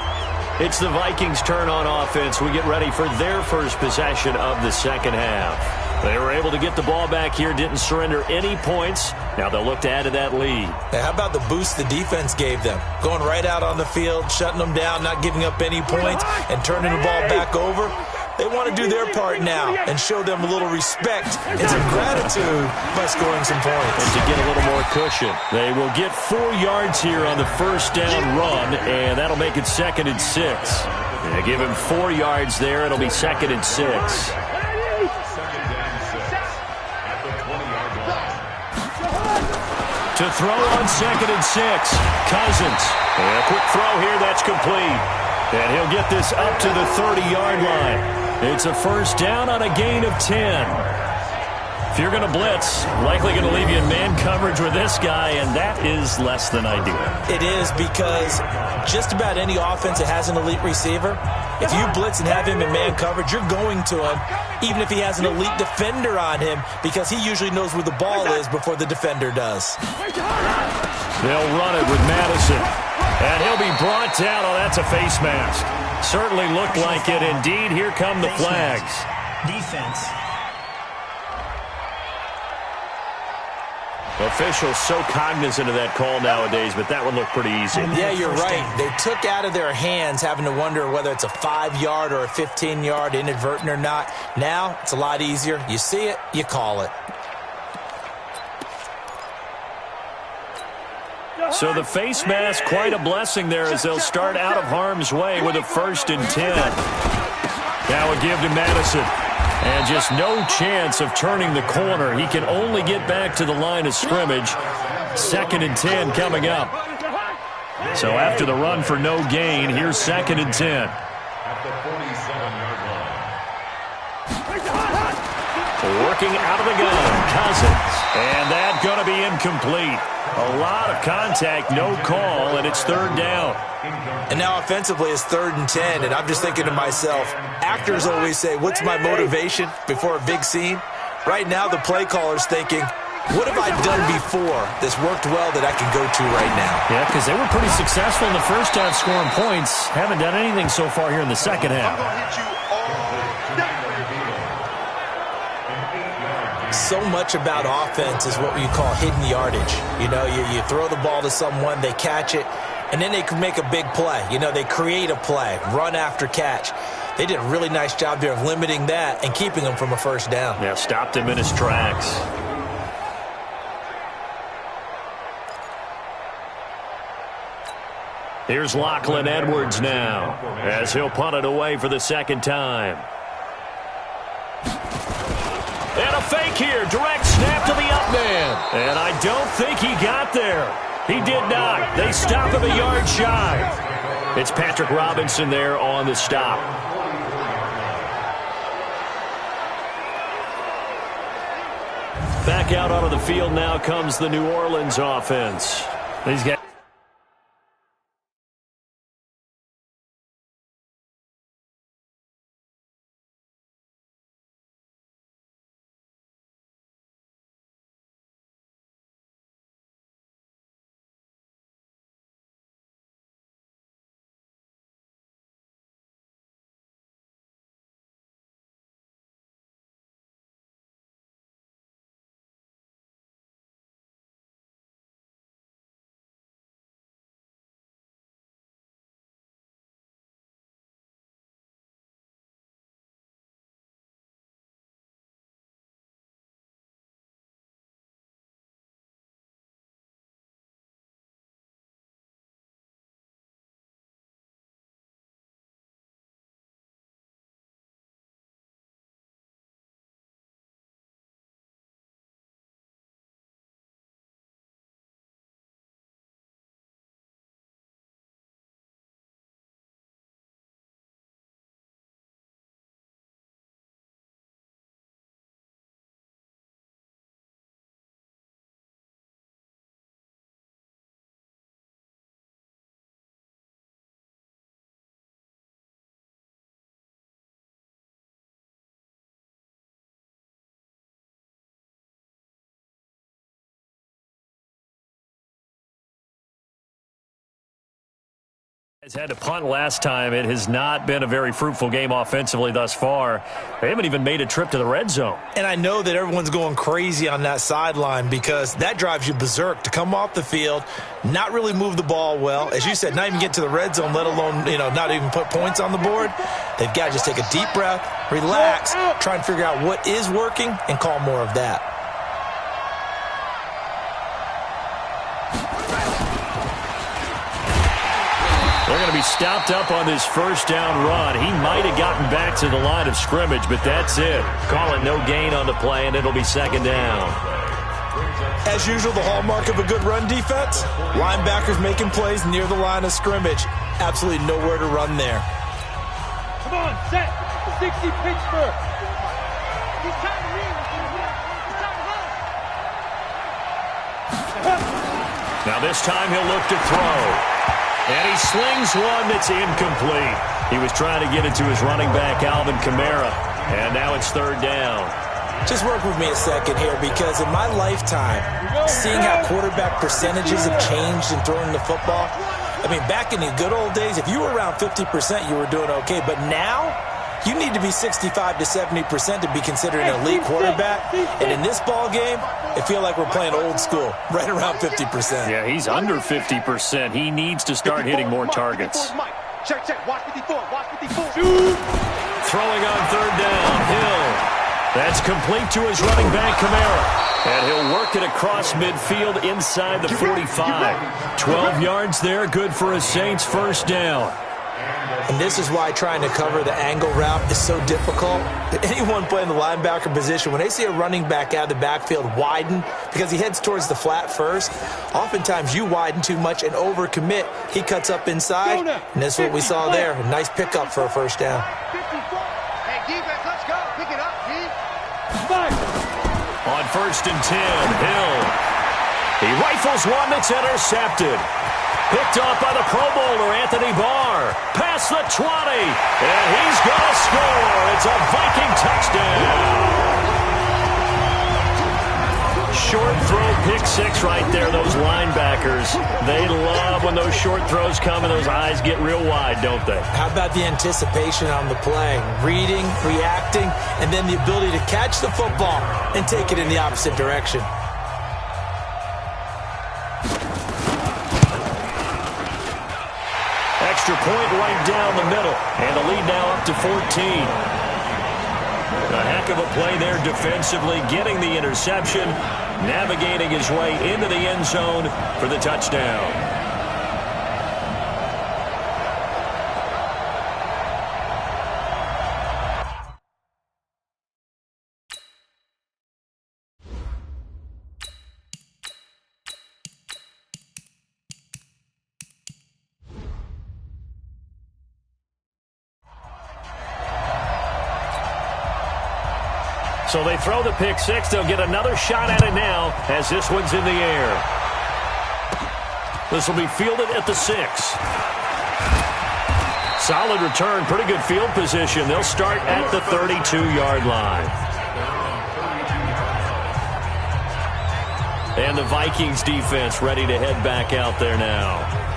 It's the Vikings' turn on offense. We get ready for their first possession of the second half. They were able to get the ball back here, didn't surrender any points. Now they'll look to add to that lead. Now, how about the boost the defense gave them? Going right out on the field, shutting them down, not giving up any points, and turning the ball back over. They want to do their part now and show them a little respect and some gratitude by scoring some points. And to get a little more cushion, they will get 4 yards here on the first down run, and that'll make it 2nd and 6. They give him 4 yards there. It'll be 2nd and 6. To throw on 2nd and 6, Cousins. And a quick throw here, that's complete. And he'll get this up to the 30-yard line. It's a first down on a gain of 10. If you're going to blitz, likely going to leave you in man coverage with this guy, and that is less than ideal. It is, because just about any offense that has an elite receiver, if you blitz and have him in man coverage, you're going to him, even if he has an elite defender on him, because he usually knows where the ball is before the defender does. They'll run it with Madison. And he'll be brought down. Oh, that's a face mask. Certainly looked like it. Indeed, here come the flags. Defense. Officials so cognizant of that call nowadays, but that one looked pretty easy. Yeah, you're right. They took out of their hands having to wonder whether it's a 5-yard or a 15-yard, inadvertent or not. Now, it's a lot easier. You see it, you call it. So the face mask, quite a blessing there as they'll start out of harm's way with a 1st and 10. Now a give to Madison. And just no chance of turning the corner. He can only get back to the line of scrimmage. 2nd and 10 coming up. So after the run for no gain, here's 2nd and 10. Working out of the gun, Cousins. And that's going to be incomplete. A lot of contact, no call, and it's 3rd down. And now offensively it's 3rd and 10, and I'm just thinking to myself, actors always say, what's my motivation before a big scene? Right now the play caller's thinking, what have I done before that's worked well that I can go to right now? Yeah, because they were pretty successful in the first half scoring points. Haven't done anything so far here in the second half. So much about offense is what you call hidden yardage. You know, you throw the ball to someone, they catch it, and then they can make a big play. You know, they create a play, run after catch. They did a really nice job there of limiting that and keeping him from a first down. Yeah, stopped him in his tracks. Here's Lachlan Edwards now as he'll punt it away for the 2nd time. And a fake here. Direct snap to the up man. And I don't think he got there. He did not. They stop him a yard shy. It's Patrick Robinson there on the stop. Back out onto the field now comes the New Orleans offense. These guys Has had to punt last time. It has not been a very fruitful game offensively thus far. They haven't even made a trip to the red zone. And I know that everyone's going crazy on that sideline because that drives you berserk to come off the field, not really move the ball well. As you said, not even get to the red zone, let alone, not even put points on the board. They've got to just take a deep breath, relax, try and figure out what is working, and call more of that. They're going to be stopped up on this first down run. He might have gotten back to the line of scrimmage, but that's it. Call it no gain on the play, and it'll be second down. As usual, the hallmark of a good run defense, linebackers making plays near the line of scrimmage. Absolutely nowhere to run there. Come on, set. 60 Pittsburgh. He's trying to lead. Now this time he'll look to throw. And he slings one that's incomplete. He was trying to get it to his running back, Alvin Kamara. And now it's third down. Just work with me a second here, because in my lifetime, seeing how quarterback percentages have changed in throwing the football, I mean, back in the good old days, if you were around 50%, you were doing okay. But now, you need to be 65 to 70% to be considered an elite quarterback. And in this ball game, I feel like we're playing old school, right around 50%. Yeah, he's under 50%. He needs to start hitting more targets. Check. Watch 54. Watch 54. Throwing on third down, Hill. That's complete to his running back, Kamara. And he'll work it across midfield inside the 45. 12 yards there, good for a Saints first down. And this is why trying to cover the angle route is so difficult. Anyone playing the linebacker position, when they see a running back out of the backfield widen, because he heads towards the flat first, oftentimes you widen too much and overcommit. He cuts up inside, and that's what we saw there. A nice pickup for a first down. Hey, defense, let's go. Pick it up, G. On first and 10, Hill. He rifles one that's intercepted. Picked off by the Pro Bowler, Anthony Barr. Past the 20, and he's going to score. It's a Viking touchdown. Short throw, pick six right there, those linebackers. They love when those short throws come and those eyes get real wide, don't they? How about the anticipation on the play? Reading, reacting, and then the ability to catch the football and take it in the opposite direction. Extra point right down the middle, and the lead now up to 14. A heck of a play there defensively, getting the interception, navigating his way into the end zone for the touchdown. So they throw the pick six. They'll get another shot at it now as this one's in the air. This will be fielded at the 6. Solid return, pretty good field position. They'll start at the 32-yard line. And the Vikings defense ready to head back out there now.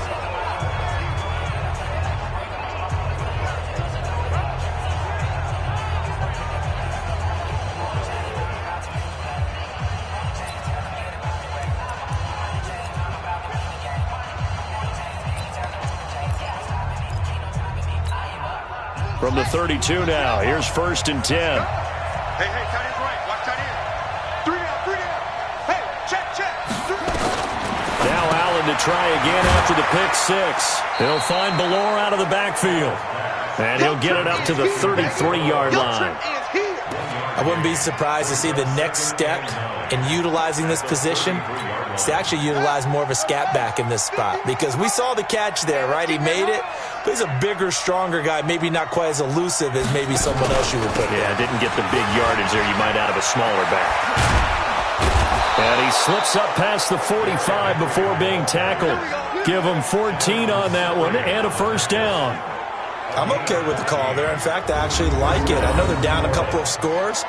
From the 32 now, here's first and 10. Hey, tight end's right. Watch tight end. 3 down. Hey, check. Now Allen to try again after the pick six. He'll find Ballore out of the backfield. And he'll get it up to the 33-yard line. I wouldn't be surprised to see the next step in utilizing this position is to actually utilize more of a scat back in this spot, because we saw the catch there, right? He made it, but he's a bigger, stronger guy, maybe not quite as elusive as maybe someone else you would put there. Yeah, didn't get the big yardage there you might out of a smaller back. And he slips up past the 45 before being tackled. Give him 14 on that one and a first down. I'm okay with the call there. In fact, I actually like it. I know they're down a couple of scores,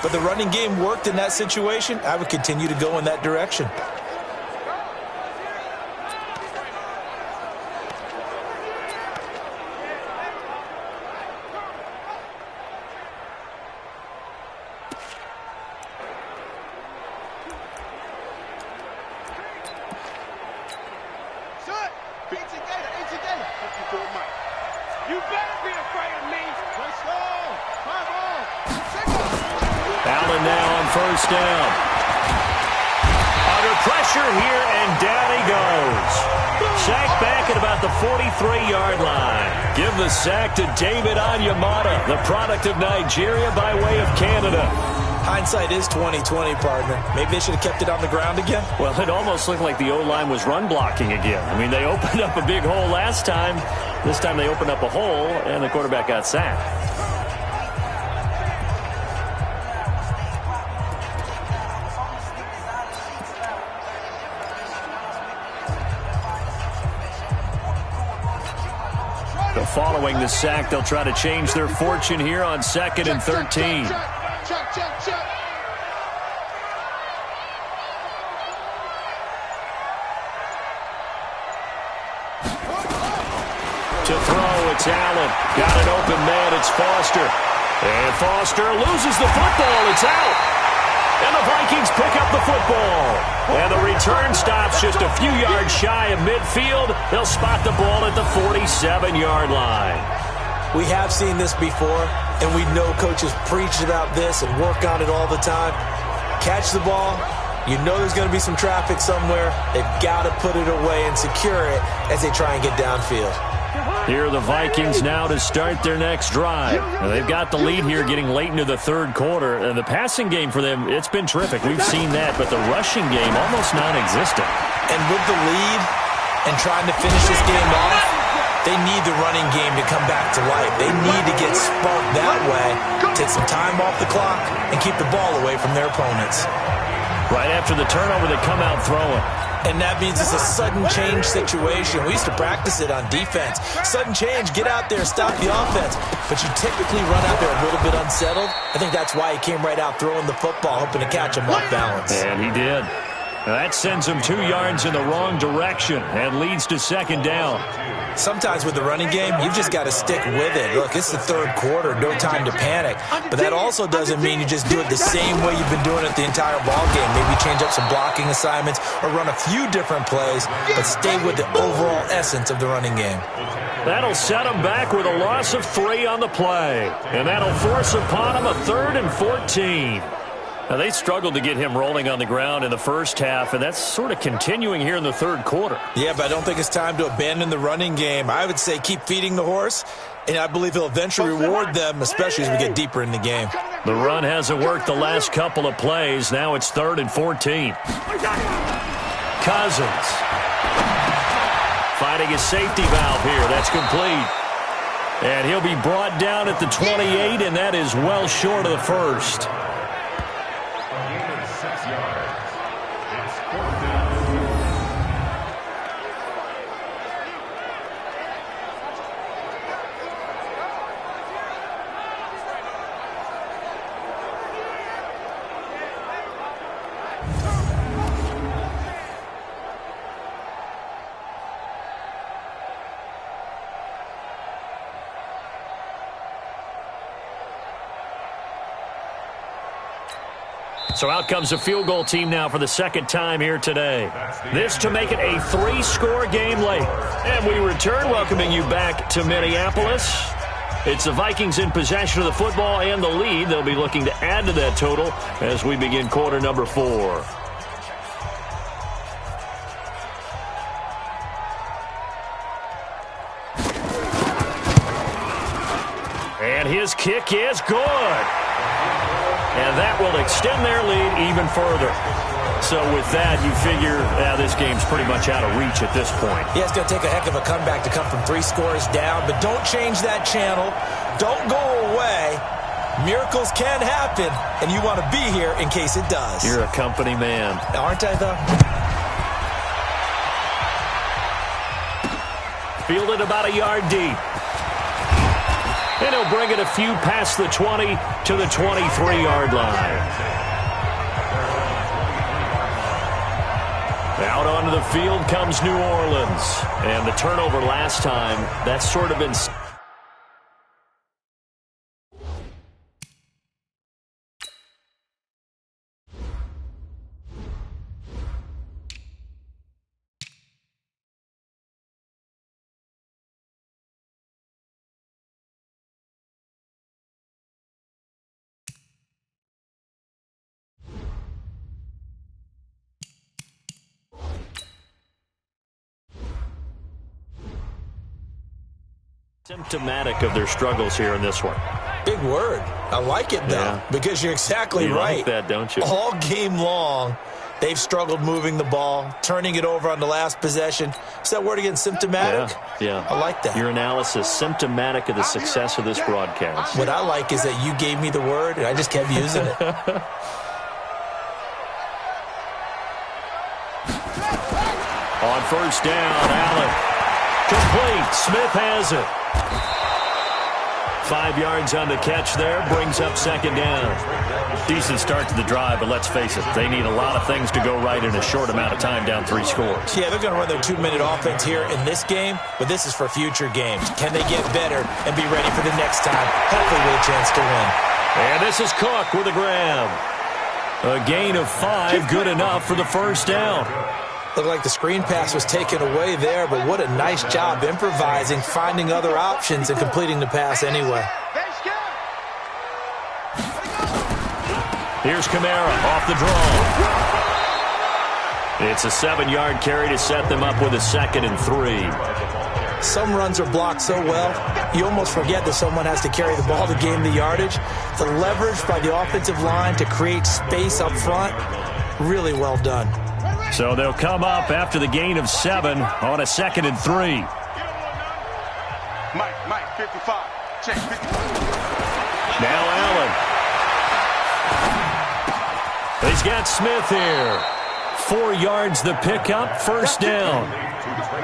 but the running game worked in that situation. I would continue to go in that direction. first down. Under pressure here, and down he goes. Sacked back at about the 43-yard line. Give the sack to David Onyemata, the product of Nigeria by way of Canada. Hindsight is 20/20, partner. Maybe they should have kept it on the ground again. Well, it almost looked like the O-line was run blocking again. I mean, they opened up a big hole last time. This time they opened up a hole, and the quarterback got sacked. So following the sack, they'll try to change their fortune here on 2nd and 13. Check. To throw, it's Allen. Got an open man, it's Foster. And Foster loses the football, it's out. And the Vikings pick up the football. And the return stops just a few yards shy of midfield. They'll spot the ball at the 47-yard line. We have seen this before, and we know coaches preach about this and work on it all the time. Catch the ball. You know there's going to be some traffic somewhere. They've got to put it away and secure it as they try and get downfield. Here are the Vikings now to start their next drive. Now, they've got the lead here getting late into the third quarter. And the passing game for them, it's been terrific. We've seen that, but the rushing game almost non-existent. And with the lead and trying to finish this game off, they need the running game to come back to life. They need to get sparked that way, take some time off the clock, and keep the ball away from their opponents. Right after the turnover, they come out throwing. And that means it's a sudden change situation. We used to practice it on defense. Sudden change, get out there, stop the offense. But you typically run out there a little bit unsettled. I think that's why he came right out throwing the football, hoping to catch him off balance. And he did. Now that sends him 2 yards in the wrong direction and leads to second down. Sometimes with the running game, you've just got to stick with it. Look, it's the third quarter, no time to panic. But that also doesn't mean you just do it the same way you've been doing it the entire ball game. Maybe change up some blocking assignments or run a few different plays, but stay with the overall essence of the running game. That'll set him back with a loss of 3 on the play. And that'll force upon him a 3rd and 14. Now, they struggled to get him rolling on the ground in the first half, and that's sort of continuing here in the third quarter. Yeah, but I don't think it's time to abandon the running game. I would say keep feeding the horse, and I believe he'll eventually reward them, especially as we get deeper in the game. The run hasn't worked the last couple of plays. Now it's 3rd and 14. Cousins finding a safety valve here. That's complete. And he'll be brought down at the 28, and that is well short of the first. So out comes a field goal team now for the second time here today. This to make it a 3-score game late. And we return, welcoming you back to Minneapolis. It's the Vikings in possession of the football and the lead. They'll be looking to add to that total as we begin quarter number 4. And his kick is good. And that will extend their lead even further. So with that, you figure this game's pretty much out of reach at this point. Yeah, it's going to take a heck of a comeback to come from 3 scores down, but don't change that channel. Don't go away. Miracles can happen, and you want to be here in case it does. You're a company man. Aren't I, though? Fielded about a yard deep. And he'll bring it a few past the 20 to the 23-yard line. Out onto the field comes New Orleans. And the turnover last time, that's sort of been... Symptomatic of their struggles here in this one. Big word. I like it, though, because you're exactly right. You like that, don't you? All game long, they've struggled moving the ball, turning it over on the last possession. Is that word again, symptomatic? Yeah. I like that. Your analysis, symptomatic of the success of this broadcast. What I like is that you gave me the word, and I just kept using it. On first down, Allen. Complete. Smith has it. 5 yards on the catch there. Brings up second down. Decent start to the drive, but let's face it, they need a lot of things to go right in a short amount of time, down 3 scores. Yeah, they're going to run their 2-minute offense here in this game, but this is for future games. Can they get better and be ready for the next time? Hopefully with a chance to win. And this is Cook with a grab. A gain of 5, good enough for the first down. Looked like the screen pass was taken away there, but what a nice job improvising, finding other options, and completing the pass anyway. Here's Kamara off the draw. It's a 7-yard carry to set them up with a 2nd and 3. Some runs are blocked so well, you almost forget that someone has to carry the ball to gain the yardage. The leverage by the offensive line to create space up front, really well done. So they'll come up after the gain of 7 on a 2nd and 3. Mike, 55. Check, 55. Now Allen. He's got Smith here. 4 yards the pickup, first down.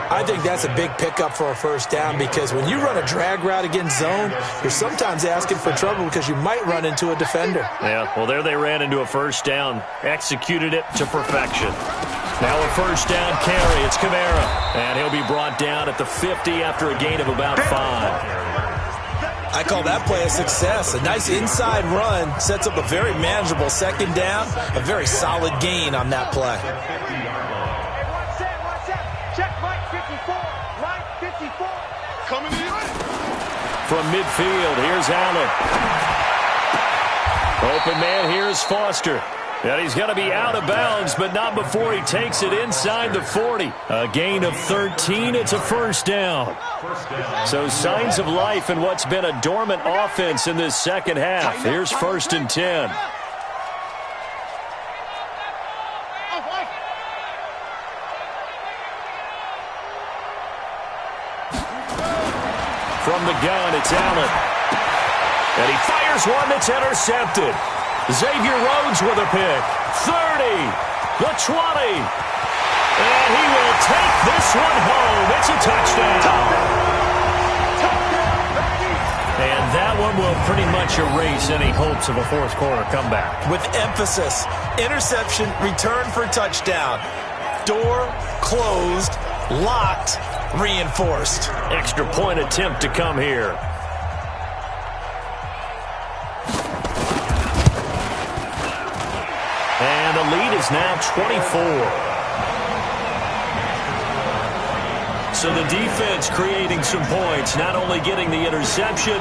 I think that's a big pickup for a first down because when you run a drag route against zone, you're sometimes asking for trouble because you might run into a defender. Yeah, well, there they ran into a first down. Executed it to perfection. Now a first down carry. It's Kamara. And he'll be brought down at the 50 after a gain of about 5. I call that play a success. A nice inside run sets up a very manageable second down. A very solid gain on that play. Check Mike 54. Mike 54. Coming in. From midfield, here's Allen. Open man, here's Foster. And he's going to be out of bounds, but not before he takes it inside the 40. A gain of 13. It's a first down. So signs of life in what's been a dormant offense in this second half. Here's 1st and 10. From the gun, it's Allen. And he fires one that's intercepted. Xavier Rhodes with a pick. 30, the 20. And he will take this one home. It's a touchdown. And that one will pretty much erase any hopes of a fourth quarter comeback. With emphasis, interception, return for touchdown. Door closed, locked, reinforced. Extra point attempt to come here. And the lead is now 24. So the defense creating some points, not only getting the interception,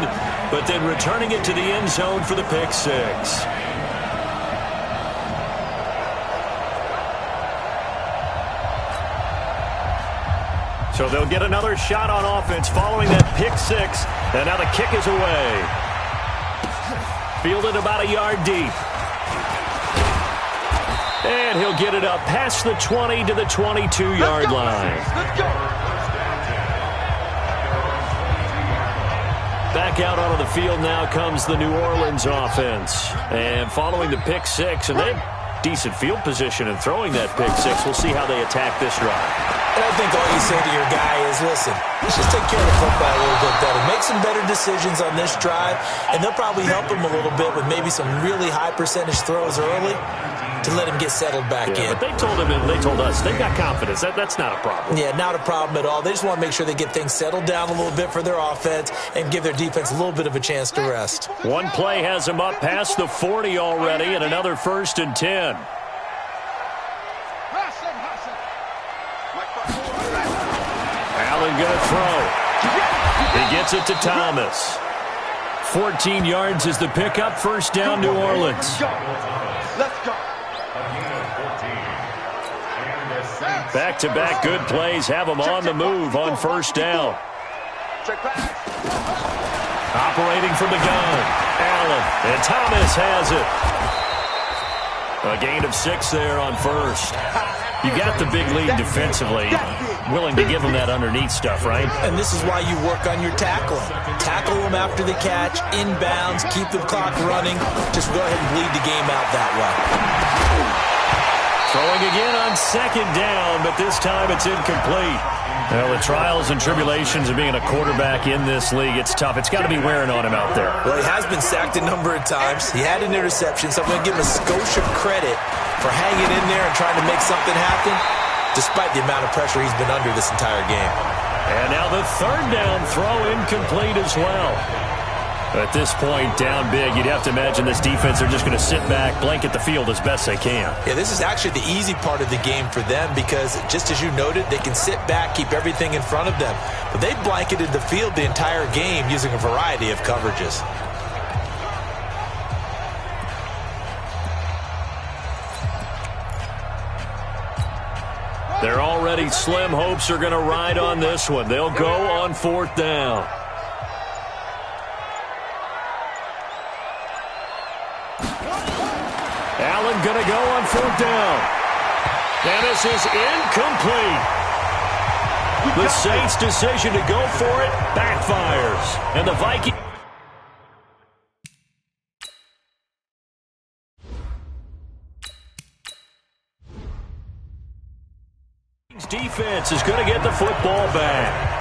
but then returning it to the end zone for the pick 6. So they'll get another shot on offense following that pick 6. And now the kick is away. Fielded about a yard deep. And he'll get it up past the 20 to the 22-yard line. Let's go. Back out onto the field now comes the New Orleans offense. And following the pick 6, and they have decent field position in throwing that pick 6. We'll see how they attack this drive. And I think all you say to your guy is, listen, let's just take care of the football a little bit better. Make some better decisions on this drive, and they'll probably help him a little bit with maybe some really high percentage throws early to let him get settled back in. But they told him, and they told us, they've got confidence. That's not a problem. Yeah, not a problem at all. They just want to make sure they get things settled down a little bit for their offense and give their defense a little bit of a chance to rest. One play has them up past the 40 already, and another 1st and 10. Allen going to throw. He gets it to Thomas. 14 yards is the pickup. First down, New Orleans. Let's go. Back-to-back good plays have them on the move on first down. Check pass. Operating from the gun, Allen, and Thomas has it. A gain of 6 there on first. You got the big lead defensively. Willing to give them that underneath stuff, right? And this is why you work on your tackling. Tackle them after the catch, inbounds, keep the clock running. Just go ahead and bleed the game out that way. Throwing again on second down, but this time it's incomplete. Well, the trials and tribulations of being a quarterback in this league, it's tough. It's got to be wearing on him out there. Well, he has been sacked a number of times. He had an interception, so I'm going to give him a skosh of credit for hanging in there and trying to make something happen, despite the amount of pressure he's been under this entire game. And now the third down throw incomplete as well. At this point, down big, you'd have to imagine this defense are just going to sit back, blanket the field as best they can. Yeah, this is actually the easy part of the game for them because, just as you noted, they can sit back, keep everything in front of them. But they blanketed the field the entire game using a variety of coverages. Their already slim hopes are going to ride on this one. They'll go on 4th down. Allen going to go on 4th down. And this is incomplete. The Saints' decision to go for it backfires. And the Vikings... defense is going to get the football back.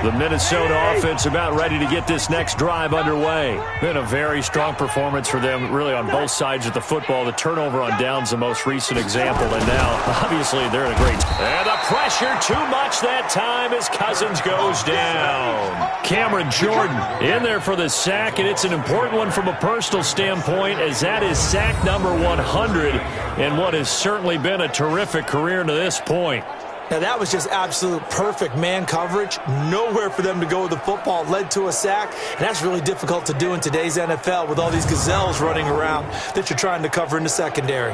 The Minnesota offense about ready to get this next drive underway. Been a very strong performance for them, really, on both sides of the football. The turnover on downs, the most recent example, and now, obviously, they're in a great... And the pressure too much that time as Cousins goes down. Cameron Jordan in there for the sack, and it's an important one from a personal standpoint, as that is sack number 100 in what has certainly been a terrific career to this point. Now, that was just absolute perfect man coverage. Nowhere for them to go with the football. Led to a sack, and that's really difficult to do in today's NFL with all these gazelles running around that you're trying to cover in the secondary.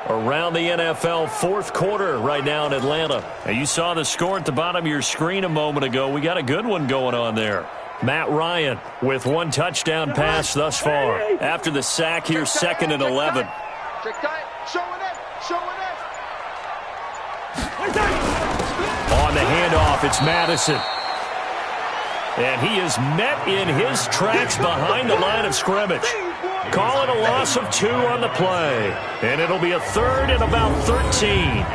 Around the NFL, 4th quarter right now in Atlanta. Now, you saw the score at the bottom of your screen a moment ago. We got a good one going on there. Matt Ryan with 1 touchdown pass thus far. After the sack here, 2nd and 11. On the handoff, it's Madison. And he is met in his tracks behind the line of scrimmage. Call it a loss of 2 on the play. And it'll be a 3rd and about 13.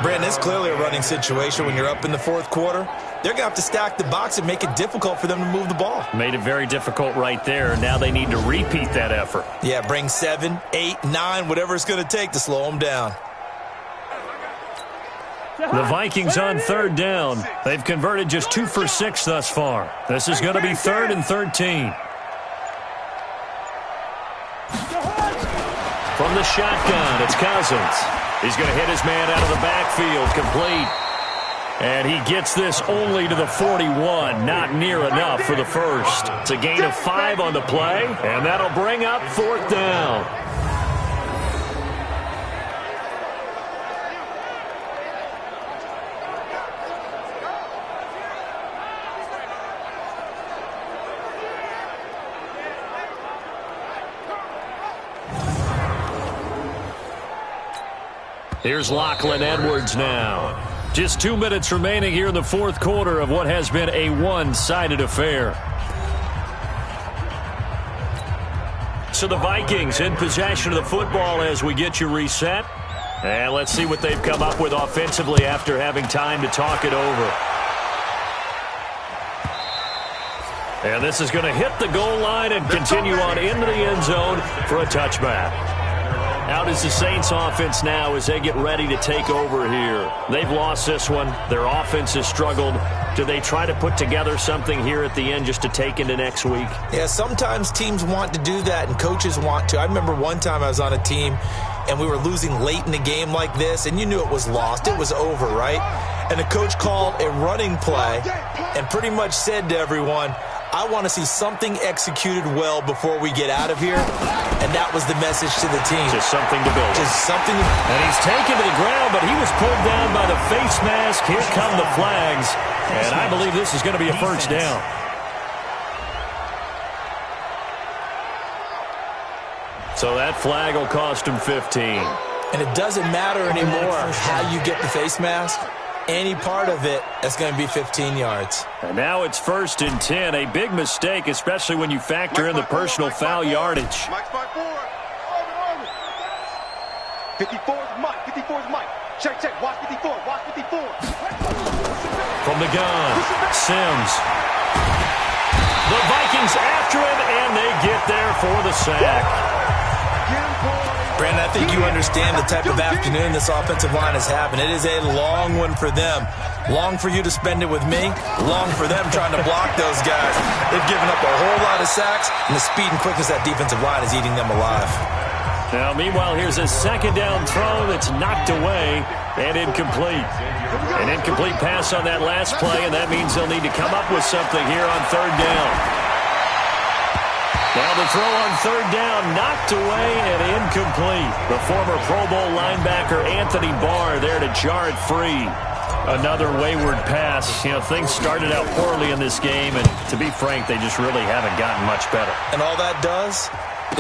Brandon, it's clearly a running situation when you're up in the 4th quarter. They're going to have to stack the box and make it difficult for them to move the ball. Made it very difficult right there. Now they need to repeat that effort. Yeah, bring 7, 8, 9, whatever it's going to take to slow them down. The Vikings on 3rd down. They've converted just 2 for 6 thus far. This is going to be 3rd and 13. From the shotgun, it's Cousins. He's going to hit his man out of the backfield, complete. And he gets this only to the 41, not near enough for the first. It's a gain of 5 on the play, and that'll bring up 4th down. Here's Lachlan Edwards now. Just 2 minutes remaining here in the 4th quarter of what has been a one-sided affair. So the Vikings in possession of the football as we get you reset. And let's see what they've come up with offensively after having time to talk it over. And this is going to hit the goal line and continue on into the end zone for a touchback. Out is the Saints offense now as they get ready to take over here. They've lost this one. Their offense has struggled. Do they try to put together something here at the end just to take into next week? Yeah, sometimes teams want to do that and coaches want to. I remember one time I was on a team and we were losing late in the game like this, and you knew it was lost. It was over, right? And the coach called a running play and pretty much said to everyone, I want to see something executed well before we get out of here, and that was the message to the team. Just something to build. Just something. And he's taken to the ground, but he was pulled down by the face mask. Here come the flags, and I believe this is going to be a first down. So that flag will cost him 15. And it doesn't matter anymore how you get the face mask. Any part of it, that's going to be 15 yards. And now it's 1st and 10. A big mistake, especially when you factor in the personal foul yardage. Mike's by 4. 54 is Mike. 54 is Mike. Check. Watch 54. Watch 54. From the gun, Sims. The Vikings after him, and they get there for the sack. Brandon, I think you understand the type of afternoon this offensive line is having. It is a long one for them. Long for you to spend it with me. Long for them trying to block those guys. They've given up a whole lot of sacks, and the speed and quickness of that defensive line is eating them alive. Now, meanwhile, here's a second down throw that's knocked away and incomplete. An incomplete pass on that last play, and that means they'll need to come up with something here on 3rd down. Now the throw on 3rd down, knocked away and incomplete. The former Pro Bowl linebacker Anthony Barr there to jar it free. Another wayward pass. You know, things started out poorly in this game, and to be frank, they just really haven't gotten much better. And all that does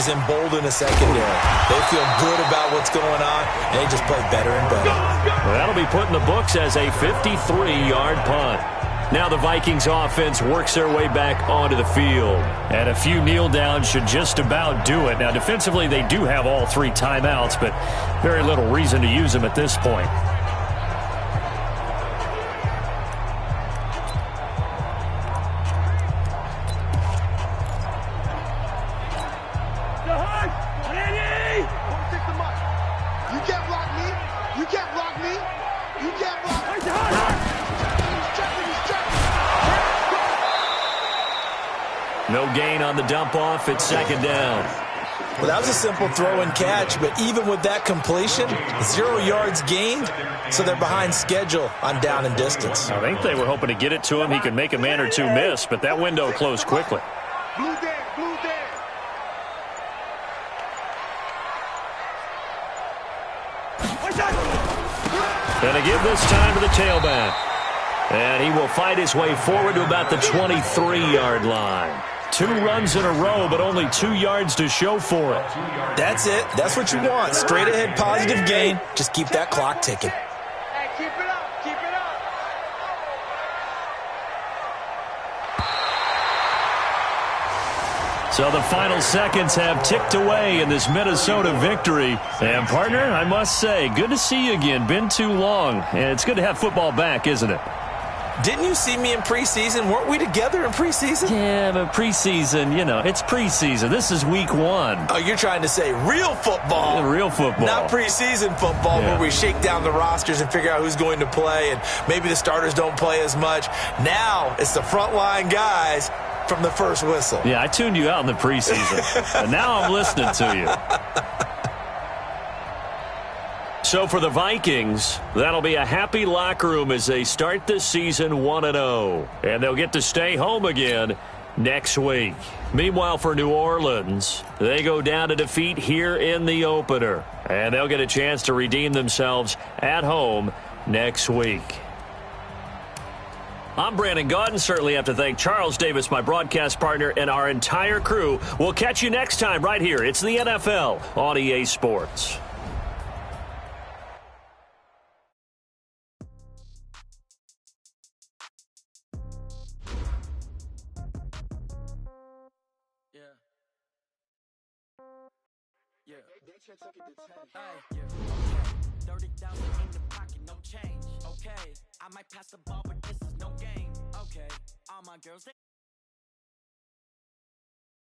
is embolden a secondary. They feel good about what's going on, and they just play better and better. Well, that'll be put in the books as a 53-yard punt. Now the Vikings offense works their way back onto the field. And a few kneel downs should just about do it. Now defensively they do have all 3 timeouts, but very little reason to use them at this point. You can't block me. You can't block me. You can't block me. No gain on the dump off. It's 2nd down. Well, that was a simple throw and catch, but even with that completion, 0 yards gained, so they're behind schedule on down and distance. I think they were hoping to get it to him. He could make a man or two miss, but that window closed quickly. Blue there. And a give this time to the tailback. And he will fight his way forward to about the 23-yard line. 2 runs in a row, but only 2 yards to show for it. That's it. That's what you want. Straight ahead, positive gain. Just keep that clock ticking. Hey, keep it up. Keep it up. So the final seconds have ticked away in this Minnesota victory. And, partner, I must say, good to see you again. Been too long. And it's good to have football back, isn't it? Didn't you see me in preseason? Weren't we together in preseason? Yeah, but preseason, you know, it's preseason. This is week 1. Oh, you're trying to say real football. Yeah, real football. Not preseason football where we shake down the rosters and figure out who's going to play, and maybe the starters don't play as much. Now it's the frontline guys from the first whistle. Yeah, I tuned you out in the preseason. And now I'm listening to you. So for the Vikings, that'll be a happy locker room as they start this season 1-0. And they'll get to stay home again next week. Meanwhile, for New Orleans, they go down to defeat here in the opener. And they'll get a chance to redeem themselves at home next week. I'm Brandon Gaudin. Certainly have to thank Charles Davis, my broadcast partner, and our entire crew. We'll catch you next time right here. It's the NFL on EA Sports. Hey, 30,000 in the pocket, no change. Okay, I might pass the ball, but this is no game. Okay, all my girls.